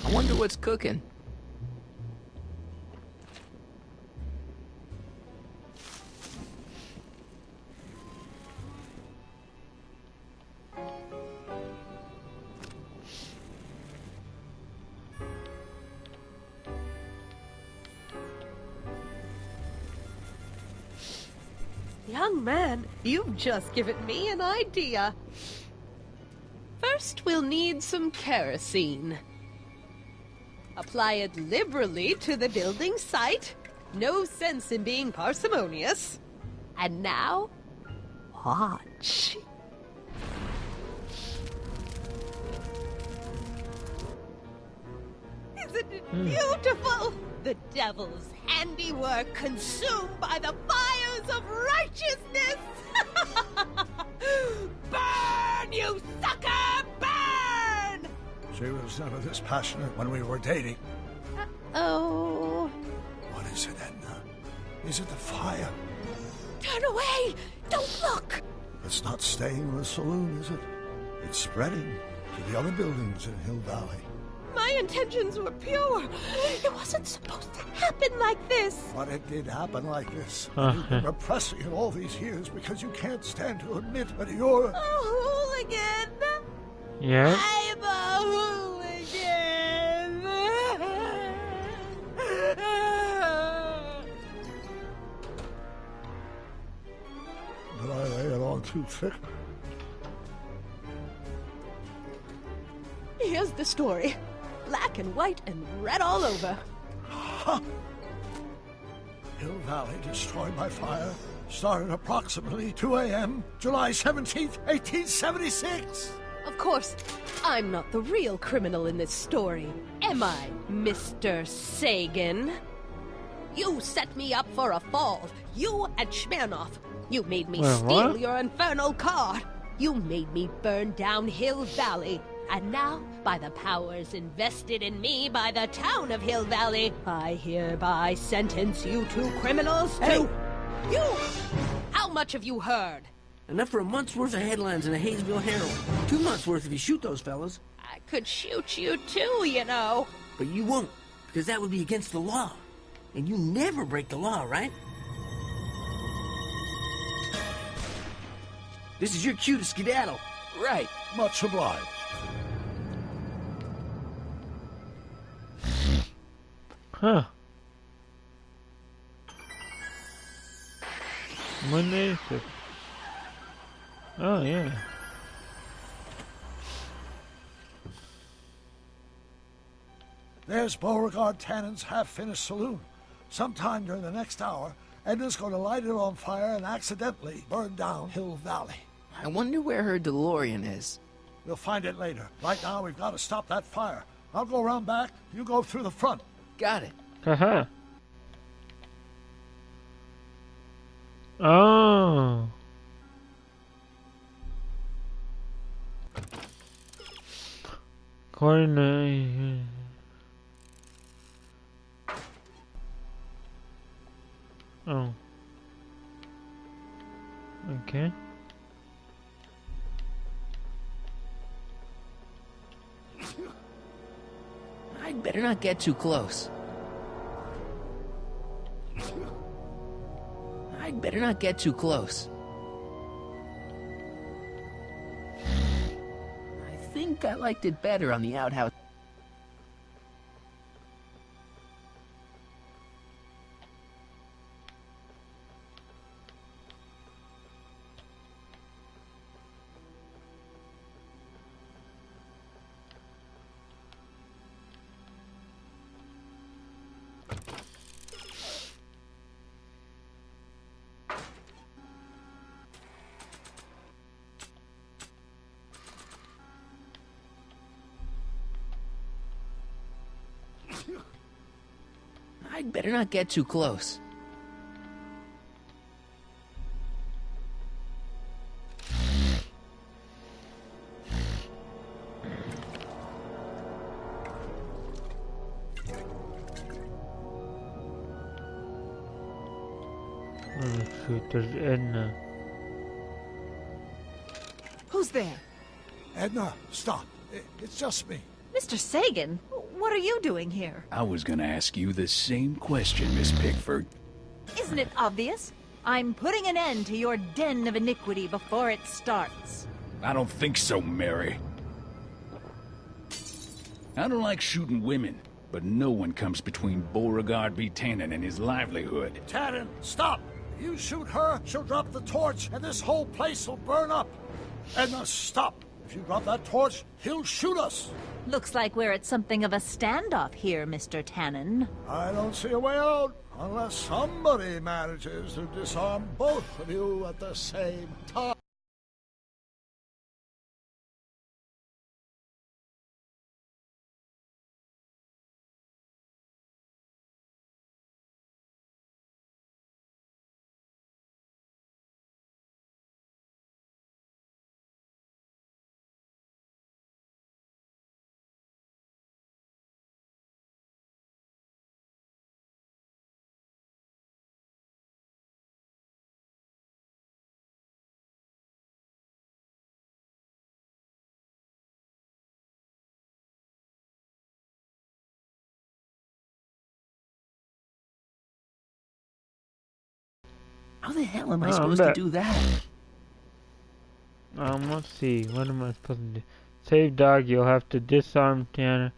I wonder what's cooking. Young man, you've just given me an idea. First, we'll need some kerosene. Apply it liberally to the building site. No sense in being parsimonious. And now, watch. Isn't it beautiful? The devil's handiwork consumed by the fires of righteousness! Burn, you sucker! Burn! She was never this passionate when we were dating. Oh. What is it, Edna? Is it the fire? Turn away! Don't look! It's not staying in the saloon, is it? It's spreading to the other buildings in Hill Valley. My intentions were pure. It wasn't supposed to happen like this. But it did happen like this. You've been repressing it all these years because you can't stand to admit that you're a hooligan. Yeah. I'm a hooligan. Did I lay it on too thick? Here's the story. Black and white and red all over. Huh. Hill Valley destroyed by fire started approximately 2 a.m., July 17th, 1876. Of course, I'm not the real criminal in this story, am I, Mr. Sagan? You set me up for a fall. You and Smirnoff. You made me steal your infernal car. You made me burn down Hill Valley. And now, by the powers invested in me by the town of Hill Valley, I hereby sentence you two criminals to... Hey! You! How much have you heard? Enough for a month's worth of headlines in a Hayesville Herald. 2 months' worth if you shoot those fellas. I could shoot you too, you know. But you won't, because that would be against the law. And you never break the law, right? This is your cue to skedaddle. Right. Much obliged. Huh. Monday. Oh, yeah. There's Beauregard Tannen's half-finished saloon. Sometime during the next hour, Edna's going to light it on fire and accidentally burn down Hill Valley. I wonder where her DeLorean is. We'll find it later. Right now, we've got to stop that fire. I'll go around back. You go through the front. Got it. Haha. Oh. Coordinate. Oh. Okay. I'd better not get too close. I'd better not get too close. I think I liked it better on the outhouse. I'd better not get too close. Oh shoot, there's Edna. Who's there? Edna, stop. It's just me. Mr. Sagan, what are you doing here? I was gonna ask you the same question, Miss Pickford. Isn't it obvious? I'm putting an end to your den of iniquity before it starts. I don't think so, Mary. I don't like shooting women, but no one comes between Beauregard B. Tannen and his livelihood. Tannen, stop! If you shoot her, she'll drop the torch, and this whole place will burn up. Edna, stop! If you drop that torch, he'll shoot us. Looks like we're at something of a standoff here, Mr. Tannen. I don't see a way out, unless somebody manages to disarm both of you at the same time. How the hell am I supposed to do that? Let's see. What am I supposed to do? Save dog, you'll have to disarm Tanner.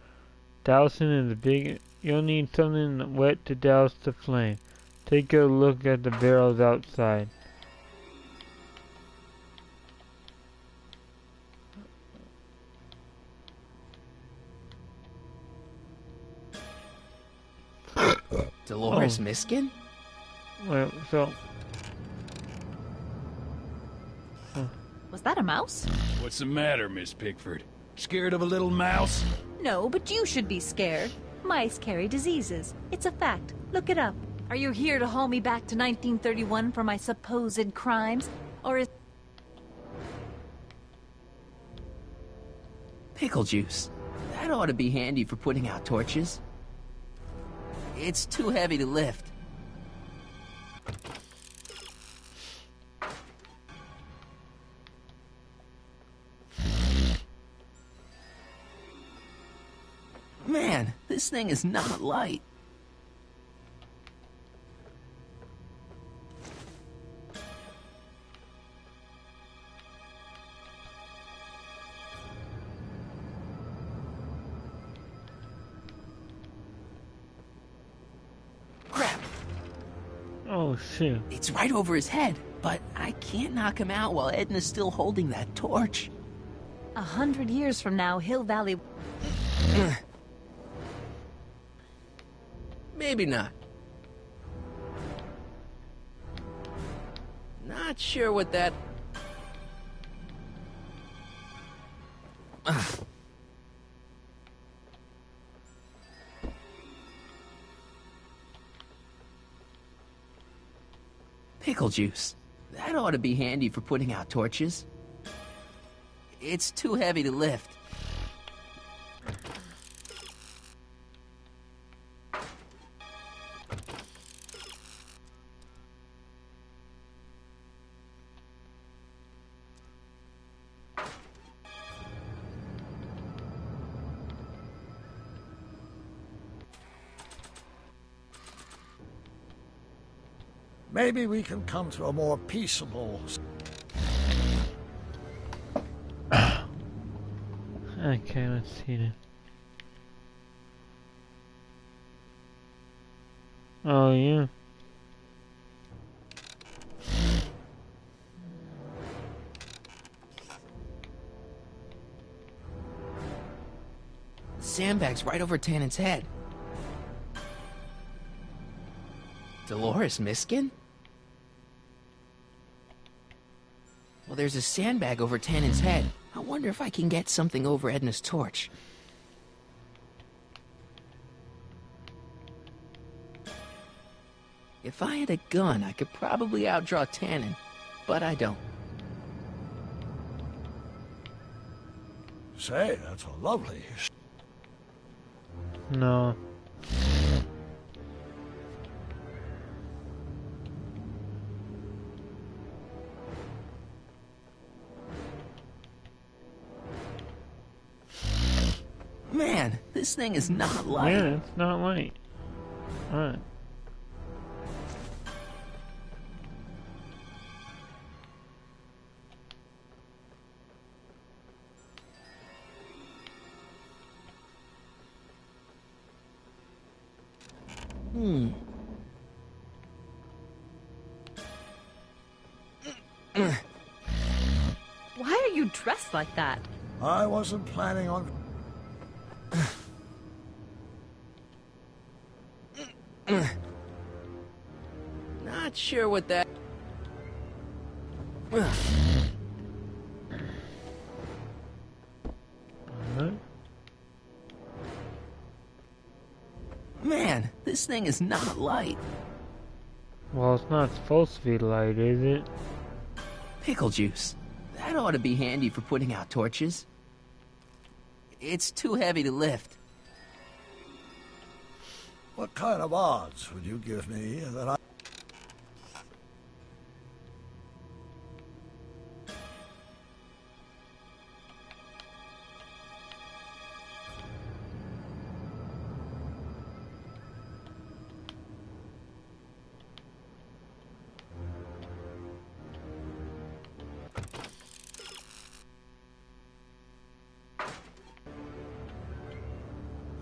Douse him in the big... You'll need something wet to douse the flame. Take a look at the barrels outside. Dolores Miskin? Well, so... Was that a mouse? What's the matter, Miss Pickford? Scared of a little mouse? No, but you should be scared. Mice carry diseases. It's a fact. Look it up. Are you here to haul me back to 1931 for my supposed crimes? Or is... Pickle juice. That ought to be handy for putting out torches. It's too heavy to lift. Man, this thing is not light. Crap. Oh, shit. It's right over his head, but I can't knock him out while Edna's still holding that torch. 100 years from now, Hill Valley... Maybe not. Not sure what that... Pickle juice. That ought to be handy for putting out torches. It's too heavy to lift. maybe we can come to a more peaceable... Okay, let's see this. Oh, yeah. The sandbag's right over Tannen's head. Dolores Miskin? Well, there's a sandbag over Tannen's head. I wonder if I can get something over Edna's torch. If I had a gun, I could probably outdraw Tannen, but I don't. Say, that's a lovely... No. Man, this thing is not light. Yeah, it's not light. Alright. Why are you dressed like that? I wasn't planning on... Not sure what that... Man, this thing is not light. Well, it's not supposed to be light, is it? Pickle juice. That ought to be handy for putting out torches. It's too heavy to lift. What kind of odds would you give me that I...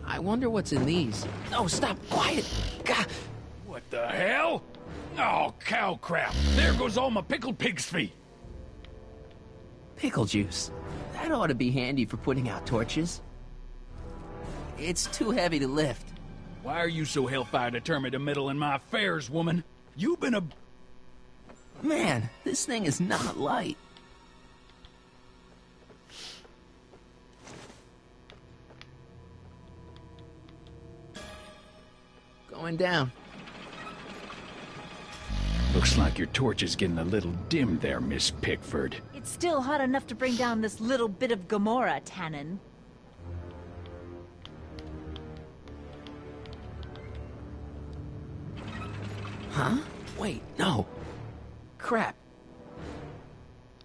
I wonder what's in these. Oh, stop! Quiet! God. What the hell? Oh, cow crap! There goes all my pickled pig's feet! Pickle juice. That ought to be handy for putting out torches. It's too heavy to lift. Why are you so hellfire determined to meddle in my affairs, woman? You've been a... Man, this thing is not light. Going down. Looks like your torch is getting a little dim there, Miss Pickford. It's still hot enough to bring down this little bit of Gomorrah, Tannen. Huh? Wait, no. Crap.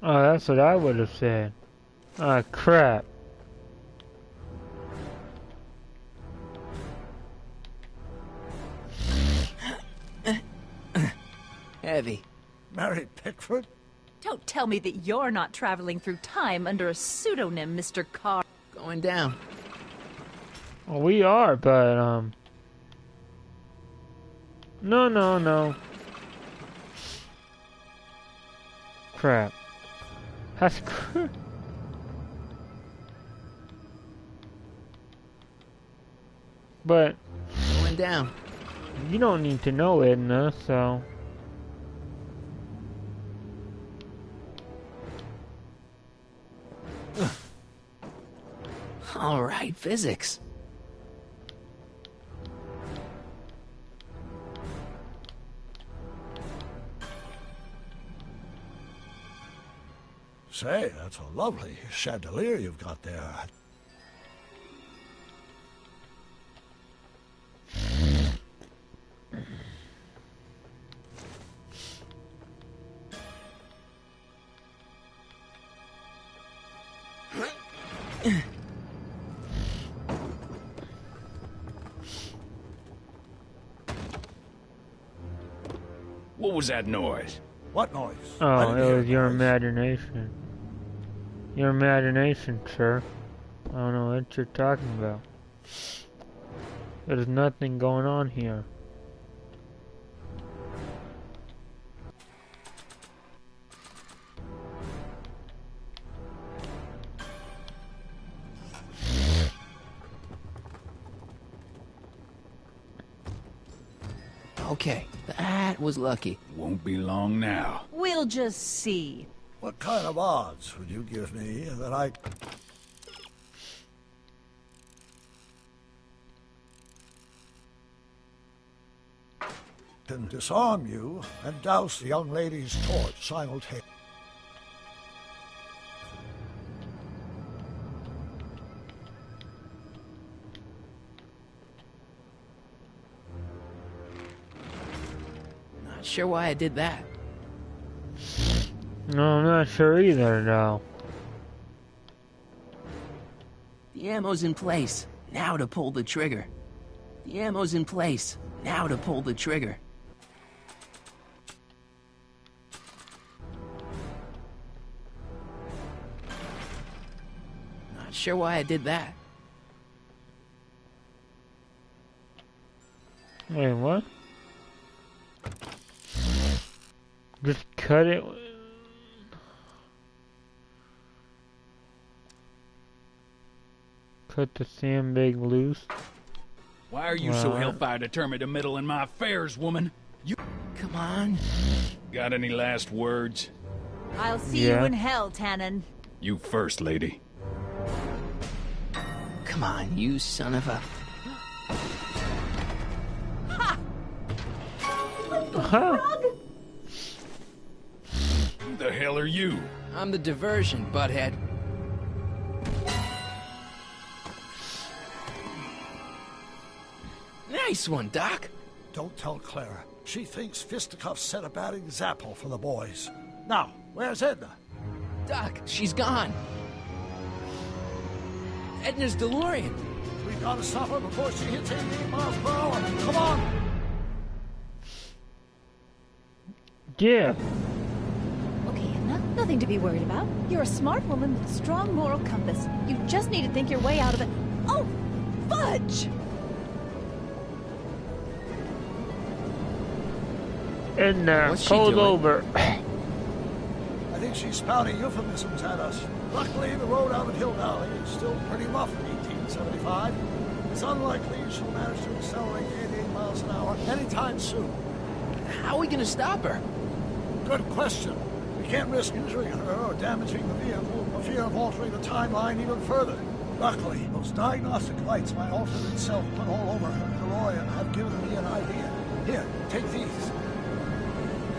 Oh, that's what I would have said. Ah, crap. Heavy. Mary Pickford? Don't tell me that you're not traveling through time under a pseudonym, Mr. Carr. Going down. Well, we are, but, No. Crap. That's crap. But... Going down. You don't need to know, Edna, so... All right, physics. Say, that's a lovely chandelier you've got there. What was that noise? What noise? Oh, it was your imagination. Your imagination, sir. I don't know what you're talking about. There's nothing going on here. Okay, that was lucky. Won't be long now. We'll just see. What kind of odds would you give me that I can disarm you and douse the young lady's torch simultaneously? Not sure why I did that. No, I'm not sure either, though. The ammo's in place. Now to pull the trigger. The ammo's in place. Now to pull the trigger. Not sure why I did that. Wait, what? Just cut it. Cut the sandbag loose. Why are you so hellfire determined to meddle in my affairs, woman? You... Come on. Got any last words? I'll see you in hell, Tannen. You first, lady. Come on, you son of a... Who the hell are you? I'm the diversion, butthead. Nice one, Doc. Don't tell Clara. She thinks fisticuffs set a bad example for the boys. Now, where's Edna? Doc, she's gone. Edna's DeLorean. We gotta stop her before she hits 88 miles per hour. Come on! Yeah. Okay, Edna, nothing to be worried about. You're a smart woman with a strong moral compass. You just need to think your way out of it. Oh, fudge! And pulled over. I think she's spouting euphemisms at us. Luckily, the road out of Hill Valley is still pretty rough in 1875. It's unlikely she'll manage to accelerate 88 miles an hour anytime soon. How are we gonna stop her? Good question. We can't risk injuring her or damaging the vehicle for fear of altering the timeline even further. Luckily, those diagnostic lights my alternate self put all over her DeLorean have given me an idea. Here, take these.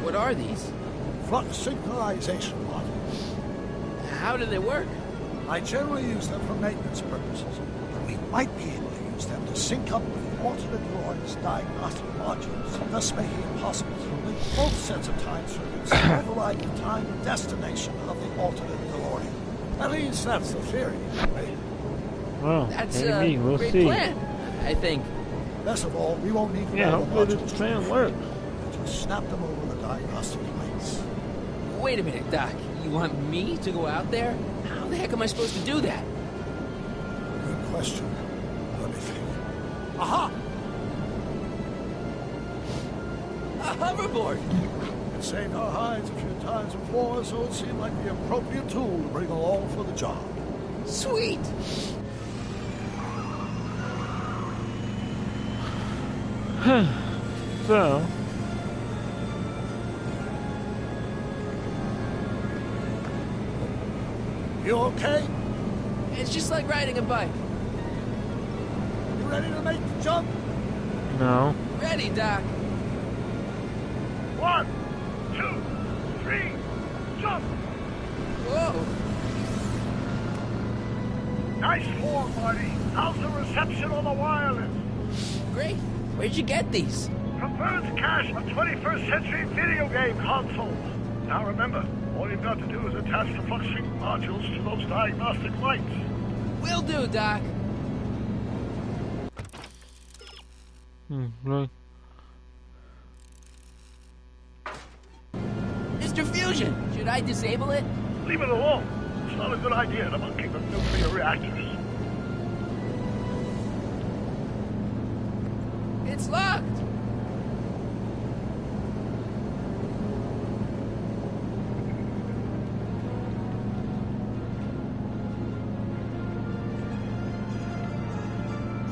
What are these? Flux synchronization modules. How do they work? I generally use them for maintenance purposes, but we might be able to use them to sync up with the alternate DeLorean's diagnostic modules, thus making it possible to link both sets of time circuits and override the time and destination of the alternate DeLorean. At least that's the theory, right? Well, that's maybe. We'll great see. plan, I think. Best of all, we won't need hopefully this plan works. Just snap them over the diagnostic lights. Wait a minute, Doc. You want me to go out there? How the heck am I supposed to do that? Good question. Let me think. Aha! A hoverboard! It saved our hides a few times before, so it seemed like the appropriate tool to bring along for the job. Sweet! So... You okay? It's just like riding a bike. You ready to make the jump? No. Ready, Doc. 1, 2, 3, jump! Whoa! Nice form, Marty. How's the reception on the wireless? Great. Where'd you get these? From Bird's Cache, a 21st century video game console. Now remember, all you've got to do is attach the flux sync modules to those diagnostic lights. Will do, Doc. Right. Mr. Fusion, should I disable it? Leave it alone. It's not a good idea to monkey with nuclear reactors. It's locked.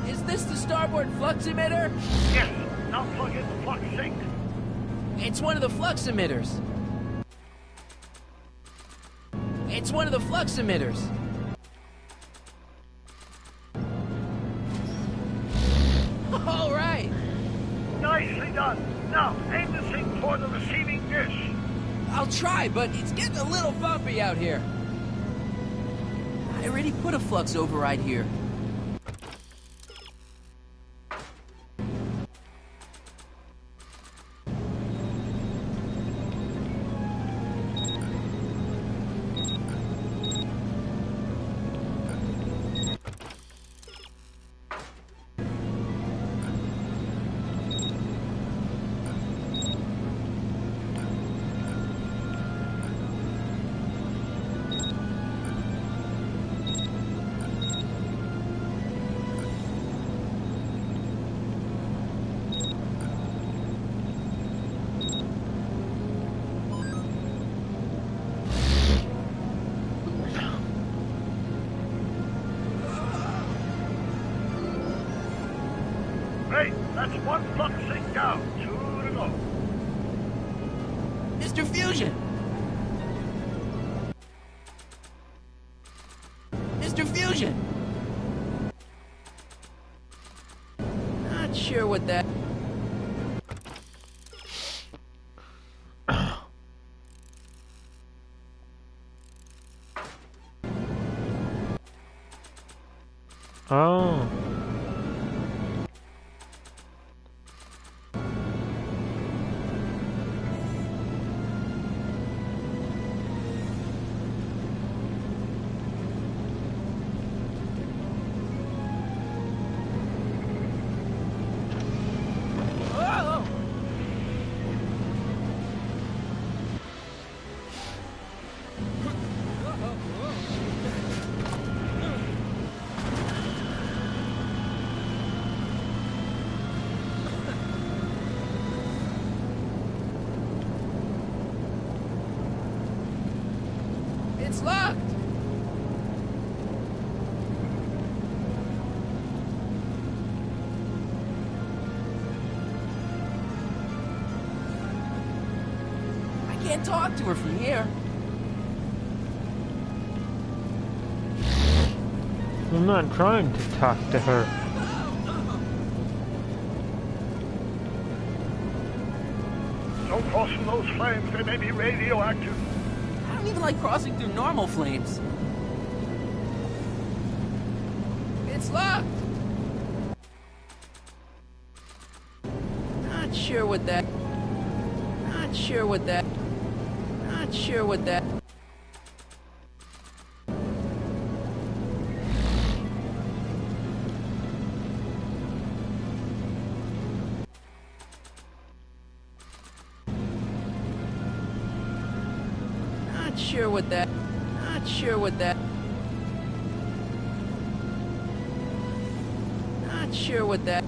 Is this the starboard flux emitter? Yes. Now plug in the flux sink. It's one of the flux emitters. It's one of the flux emitters. All right. Nicely done. Now, aim the sink toward the receiving dish. I'll try, but it's getting a little bumpy out here. I already put a flux override here. Great. That's one flux sink down. 2 to go. Mr. Fusion! Mr. Fusion! Not sure what that... Oh. It's locked! I can't talk to her from here. I'm not trying to talk to her. Don't cross from those flames. They may be radioactive. I don't even like crossing through normal flames. It's locked! Not sure what that... Not sure what that... Not sure what that... Not sure what that... Not sure what that... Not sure what that...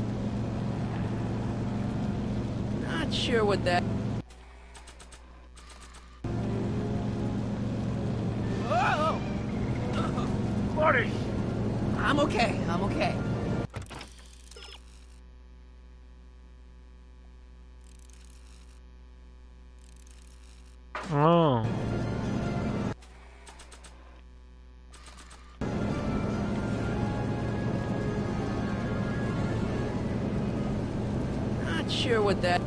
Not sure what that... Whoa! Marty! I'm okay, I'm okay. Oh. Not sure what that...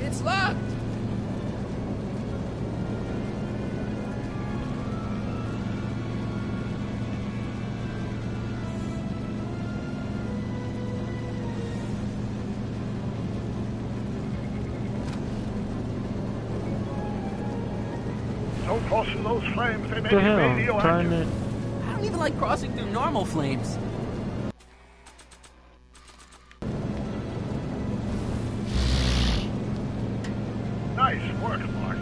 It's locked! Don't cross from those flames. They may The be hell? radioactive. Trying to... I don't even like crossing through normal flames. Nice work, Marty.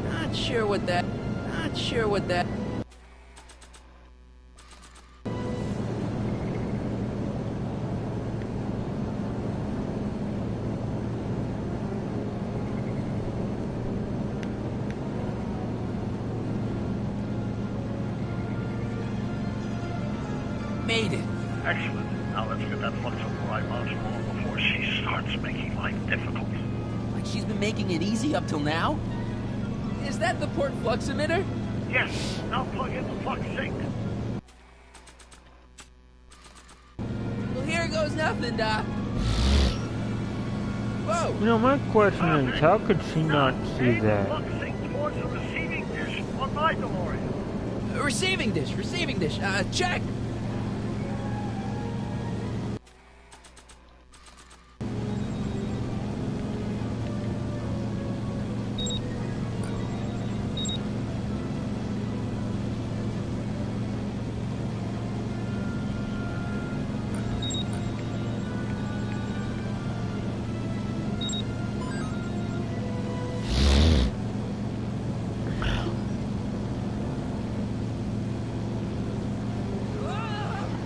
Not sure what that... Made it. Excellent. Now let's get that flux supply bounced along before she starts making life difficult. Like she's been making it easy up till now? Is that the port flux emitter? Yes. Now plug in the flux sink. Well, here goes nothing, Doc. Whoa! You know, my question is, how could she not see that? Flux sink towards the receiving dish on my DeLorean. Receiving dish. Check!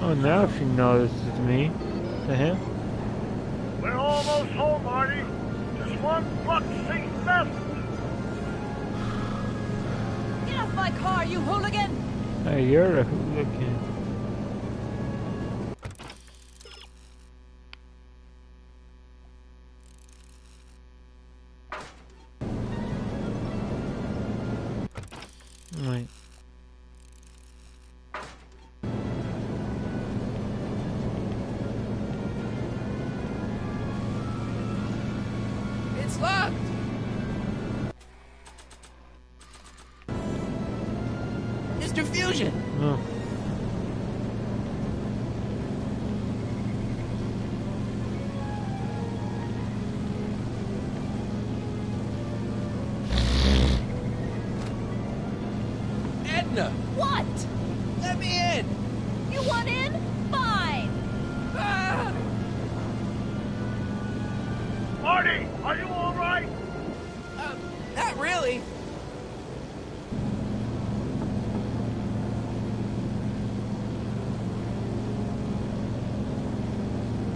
Oh, now she notices me. To him. We're almost home, Marty. Just one flux sink left. Get off my car, you hooligan! Hey, you're a hooligan. Wait. It's locked! Mr. Fusion! No. Edna! What? Let me in! You want in? Fine! Ah! Marty, are you all right? Not really.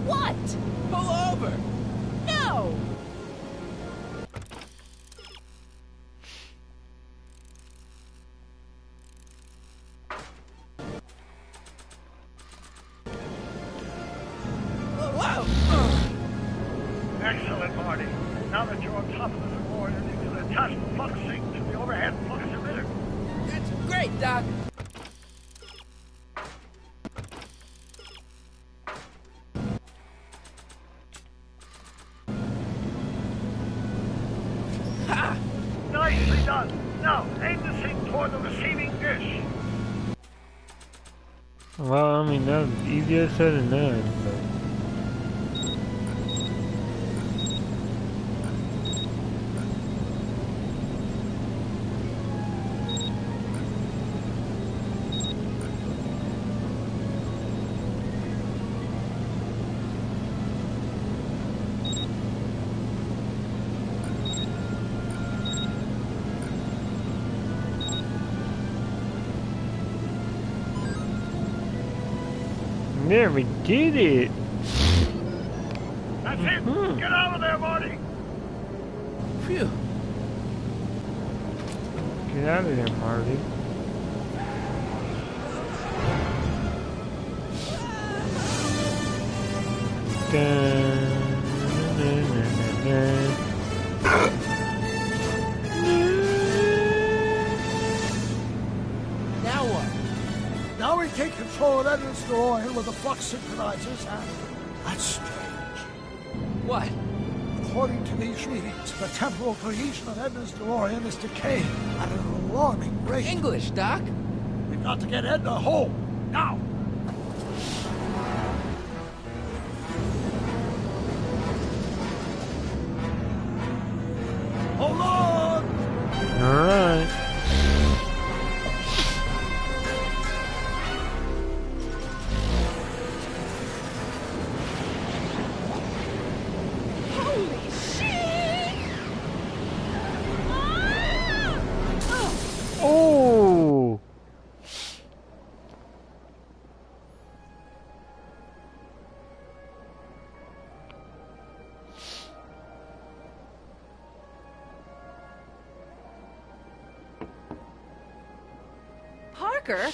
What? Pull over! No! Whoa! Excellent, Marty. Now that you're on top of the DeLorean, you can attach the flux sink to the overhead flux emitter. It's great, Doc. Ha! Nicely done. Now, aim the sink toward the receiving dish. Well, I mean, that was easier said than done, but... There, we did it! That's it! Get out of there, Marty! Phew. Get out of there, Marty. Now what? Now we take control of Edna's DeLorean with the flux synchronizers, and that's strange. What? According to these readings, the temporal cohesion of Edna's DeLorean is decaying at an alarming rate. English, Doc. We've got to get Edna home, now! Hold on! Alright. Parker!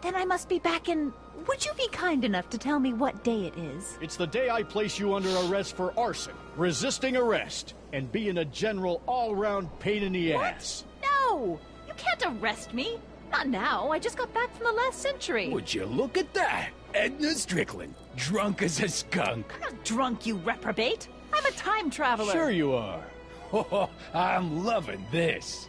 Then I must be back in... Would you be kind enough to tell me what day it is? It's the day I place you under arrest for arson, resisting arrest, and being a general all-round pain in the ass. No! You can't arrest me. Not now. I just got back from the last century. Would you look at that? Edna Strickland, drunk as a skunk. I'm not drunk, you reprobate. I'm a time traveler. Sure you are. Oh, I'm loving this.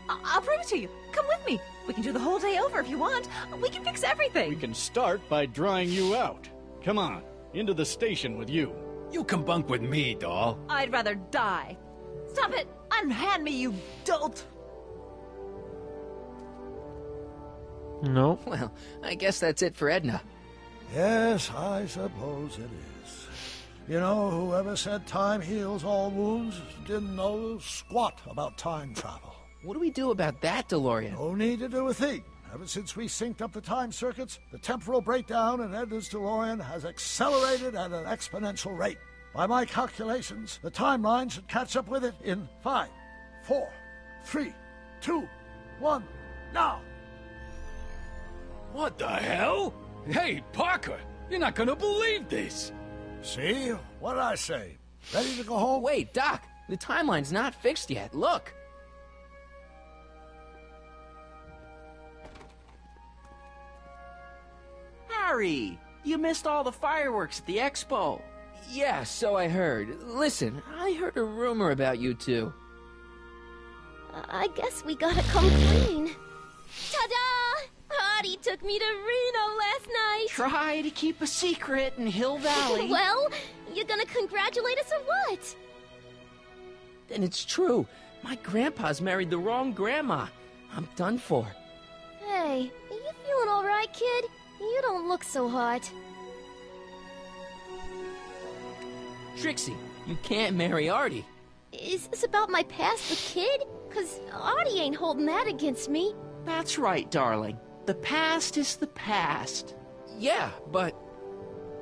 I'll prove it to you. Come with me. We can do the whole day over if you want. We can fix everything. We can start by drying you out. Come on, into the station with you. You can bunk with me, doll. I'd rather die. Stop it! Unhand me, you dolt! No. Well, I guess that's it for Edna. Yes, I suppose it is. You know, whoever said time heals all wounds didn't know squat about time travel. What do we do about that, DeLorean? No need to do a thing. Ever since we synced up the time circuits, the temporal breakdown in Edna's DeLorean has accelerated at an exponential rate. By my calculations, the timeline should catch up with it in 5, 4, 3, 2, 1, now! What the hell? Hey, Parker, you're not gonna believe this. See? What did I say? Ready to go home? Wait, Doc, the timeline's not fixed yet. Look. Harry, you missed all the fireworks at the expo. Yeah, so I heard. Listen, I heard a rumor about you two. I guess we gotta come clean. Ta-da! Artie took me to Reno last night. Try to keep a secret in Hill Valley. Well, you gonna congratulate us or what? Then it's true. My grandpa's married the wrong grandma. I'm done for. Hey, are you feeling all right, kid? You don't look so hot. Trixie, you can't marry Artie. Is this about my past with Kid? 'Cause Artie ain't holding that against me. That's right, darling. The past is the past. Yeah, but...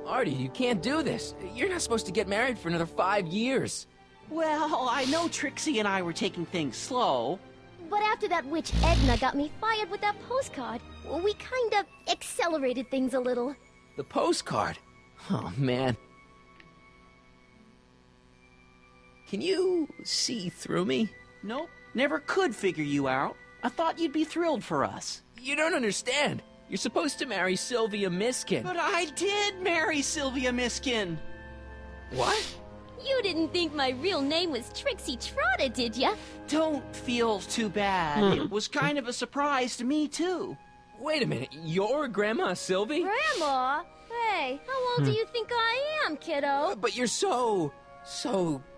Artie, you can't do this. You're not supposed to get married for another 5 years. Well, I know Trixie and I were taking things slow. But after that witch Edna got me fired with that postcard, we kind of accelerated things a little. The postcard? Oh, man. Can you see through me? Nope, never could figure you out. I thought you'd be thrilled for us. You don't understand. You're supposed to marry Sylvia Miskin. But I did marry Sylvia Miskin. What? You didn't think my real name was Trixie Trotter, did ya? Don't feel too bad. It was kind of a surprise to me, too. Wait a minute, you're Grandma Sylvie? Grandma? Hey, how old do you think I am, kiddo? But you're so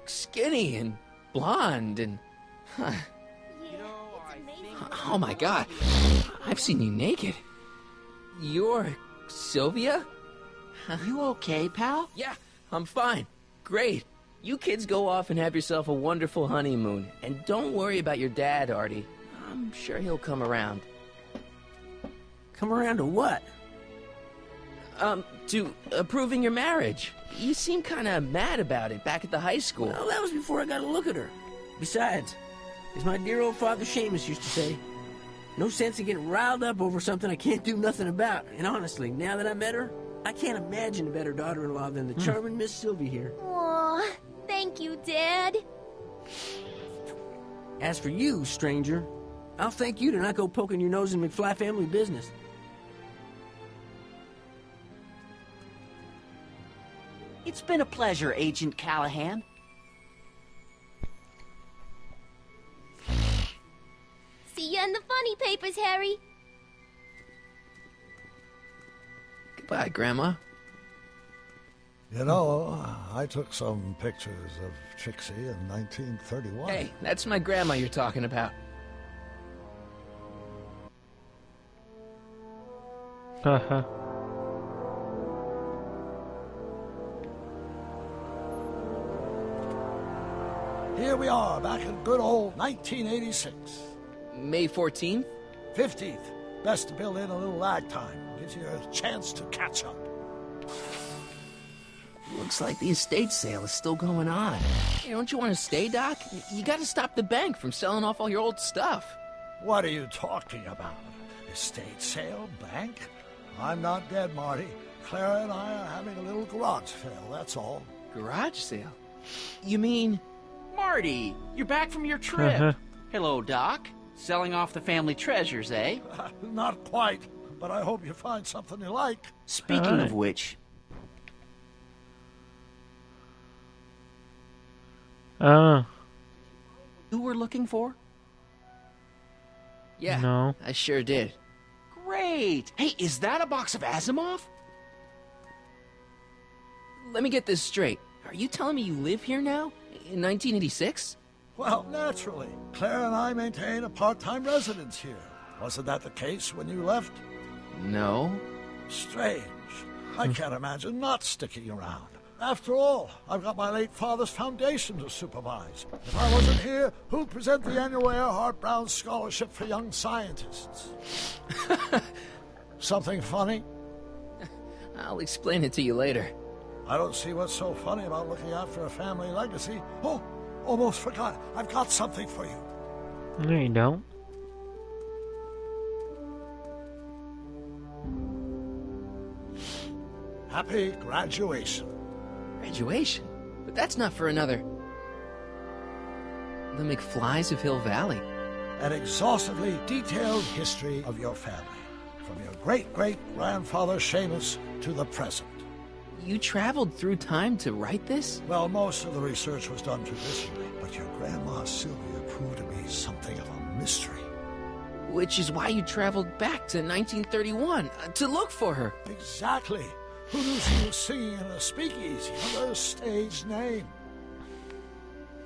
skinny and blonde and... Huh. Oh my god, I've seen you naked. You're Sylvia? You okay, pal? Yeah, I'm fine. Great. You kids go off and have yourself a wonderful honeymoon. And don't worry about your dad, Artie. I'm sure he'll come around. Come around to what? To approving your marriage. You seem kind of mad about it back at the high school. Well, that was before I got a look at her. Besides, as my dear old father Seamus used to say, no sense in getting riled up over something I can't do nothing about. And honestly, now that I met her, I can't imagine a better daughter-in-law than the charming Miss Sylvie here. Aw, thank you, Dad. As for you, stranger, I'll thank you to not go poking your nose in McFly family business. It's been a pleasure, Agent Callahan. See ya in the funny papers, Harry. Goodbye, Grandma. You know, I took some pictures of Trixie in 1931. Hey, that's my grandma you're talking about. Haha. Here we are, back in good old 1986. May 14th? 15th. Best to build in a little lag time. Gives you a chance to catch up. Looks like the estate sale is still going on. Hey, don't you want to stay, Doc? You gotta stop the bank from selling off all your old stuff. What are you talking about? Estate sale? Bank? I'm not dead, Marty. Clara and I are having a little garage sale, that's all. Garage sale? You mean... Marty, you're back from your trip. Hello, Doc. Selling off the family treasures, eh? Not quite, but I hope you find something you like. Speaking of which... You were looking for? Yeah, no. I sure did. Great! Hey, is that a box of Asimov? Let me get this straight. Are you telling me you live here now? In 1986? Well, naturally. Claire and I maintain a part-time residence here. Wasn't that the case when you left? No. Strange. I can't imagine not sticking around. After all, I've got my late father's foundation to supervise. If I wasn't here, who'd present the annual Earhart Brown Scholarship for Young Scientists? Something funny? I'll explain it to you later. I don't see what's so funny about looking after a family legacy. Oh, almost forgot. I've got something for you. No, you don't. Happy graduation. Graduation? But that's not for another... The McFlys of Hill Valley. An exhaustively detailed history of your family. From your great-great-grandfather Seamus to the present. You traveled through time to write this? Well, most of the research was done traditionally, but your grandma Sylvia proved to be something of a mystery. Which is why you traveled back to 1931, to look for her. Exactly. Who knew she was singing in a speakeasy under a stage name?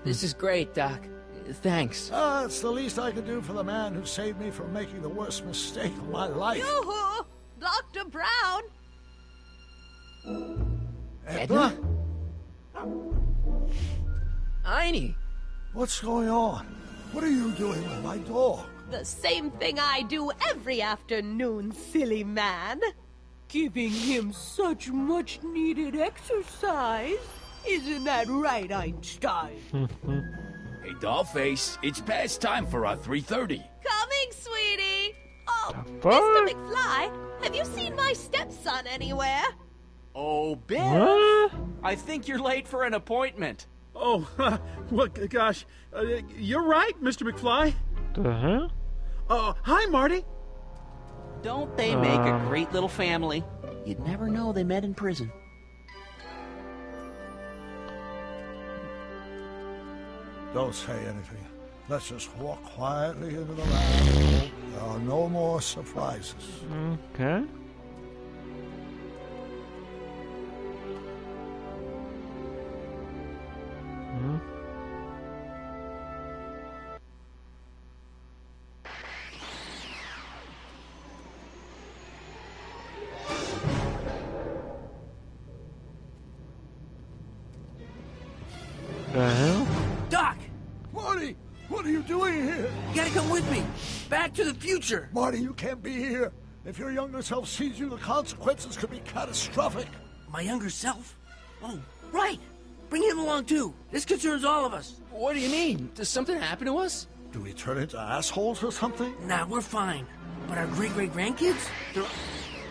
This is great, Doc. Thanks. It's the least I can do for the man who saved me from making the worst mistake of my life. Yoo-hoo! Dr. Brown! Edna? Einie! What's going on? What are you doing with my dog? The same thing I do every afternoon, silly man. Giving him such much-needed exercise. Isn't that right, Einstein? Hey, Dollface, it's past time for our 3:30. Coming, sweetie! Oh, Mr. McFly, have you seen my stepson anywhere? Oh, Biff! I think you're late for an appointment. Oh, well, gosh. You're right, Mr. McFly. Hi, Marty. Don't they make a great little family? You'd never know they met in prison. Don't say anything. Let's just walk quietly into the lab. There are no more surprises. Okay. The hell? Doc! Marty! What are you doing here? You gotta come with me. Back to the future. Marty, you can't be here. If your younger self sees you, the consequences could be catastrophic. My younger self? Oh, right. Bring him along, too. This concerns all of us. What do you mean? Does something happen to us? Do we turn into assholes or something? Nah, we're fine. But our great-great-grandkids?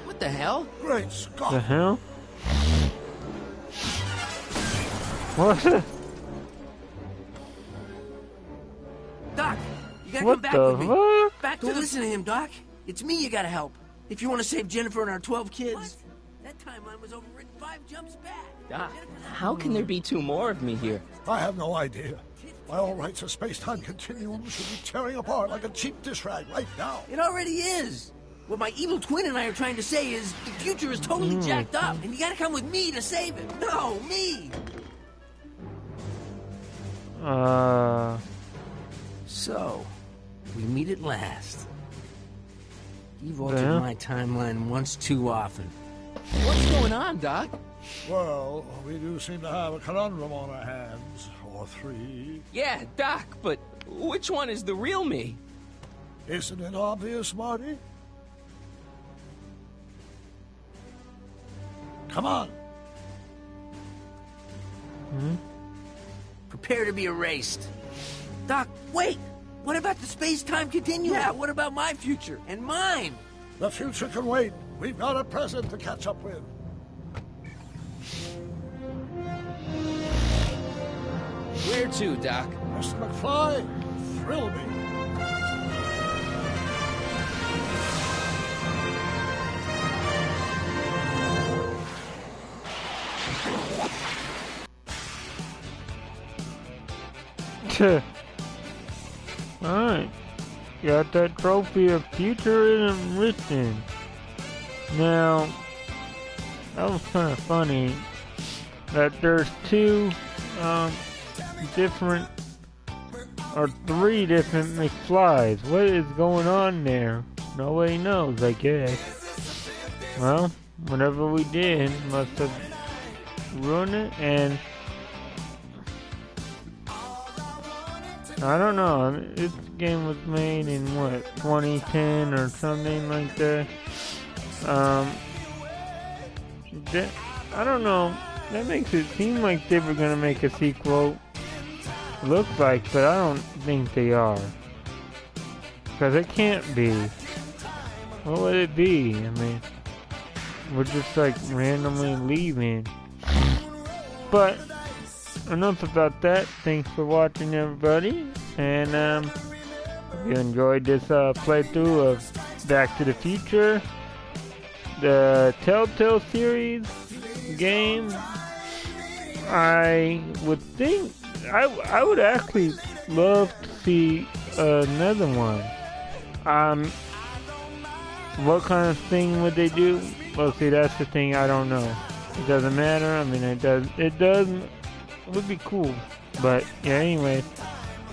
What the hell? Great Scott. The hell? What? Doc, you gotta What come back the with me. fuck? Back to listen to him, Doc. It's me you gotta help. If you want to save Jennifer and our 12 kids. What? That timeline was overwritten 5 jumps back. Doc, how can there be 2 more of me here? I have no idea. By all rights, a space-time continuum should be tearing apart like a cheap dish rag right now. It already is. What my evil twin and I are trying to say is the future is totally jacked up, and you gotta come with me to save it. No, me! So, we meet at last. You've altered my timeline once too often. What's going on, Doc? Well, we do seem to have a conundrum on our hands. Or 3. Yeah, Doc, but which one is the real me? Isn't it obvious, Marty? Come on. Prepare to be erased. Doc, wait! What about the space-time continuum? Yeah, what about my future? And mine? The future can wait. We've got a present to catch up with. Where to, Doc? Mr. McFly, thrill me. Alright. Got that trophy of future enriching. Now, that was kind of funny that there's two different or three different McFlys. What is going on there? Nobody knows, I guess. Well, whatever we did must have ruined it, and I don't know. This game was made in what, 2010 or something like that. I don't know. That makes it seem like they were gonna make a sequel. Looks like, but I don't think they are. Because it can't be. What would it be? I mean, we're just like randomly leaving. But enough about that. Thanks for watching, everybody. And if you enjoyed this playthrough of Back to the Future, the Telltale series game, I would think I would actually love to see another one. What kind of thing would they do? Well, see, that's the thing. I don't know. It doesn't matter. I mean, it does. It would be cool. But yeah. Anyway,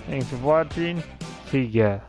thanks for watching. See ya.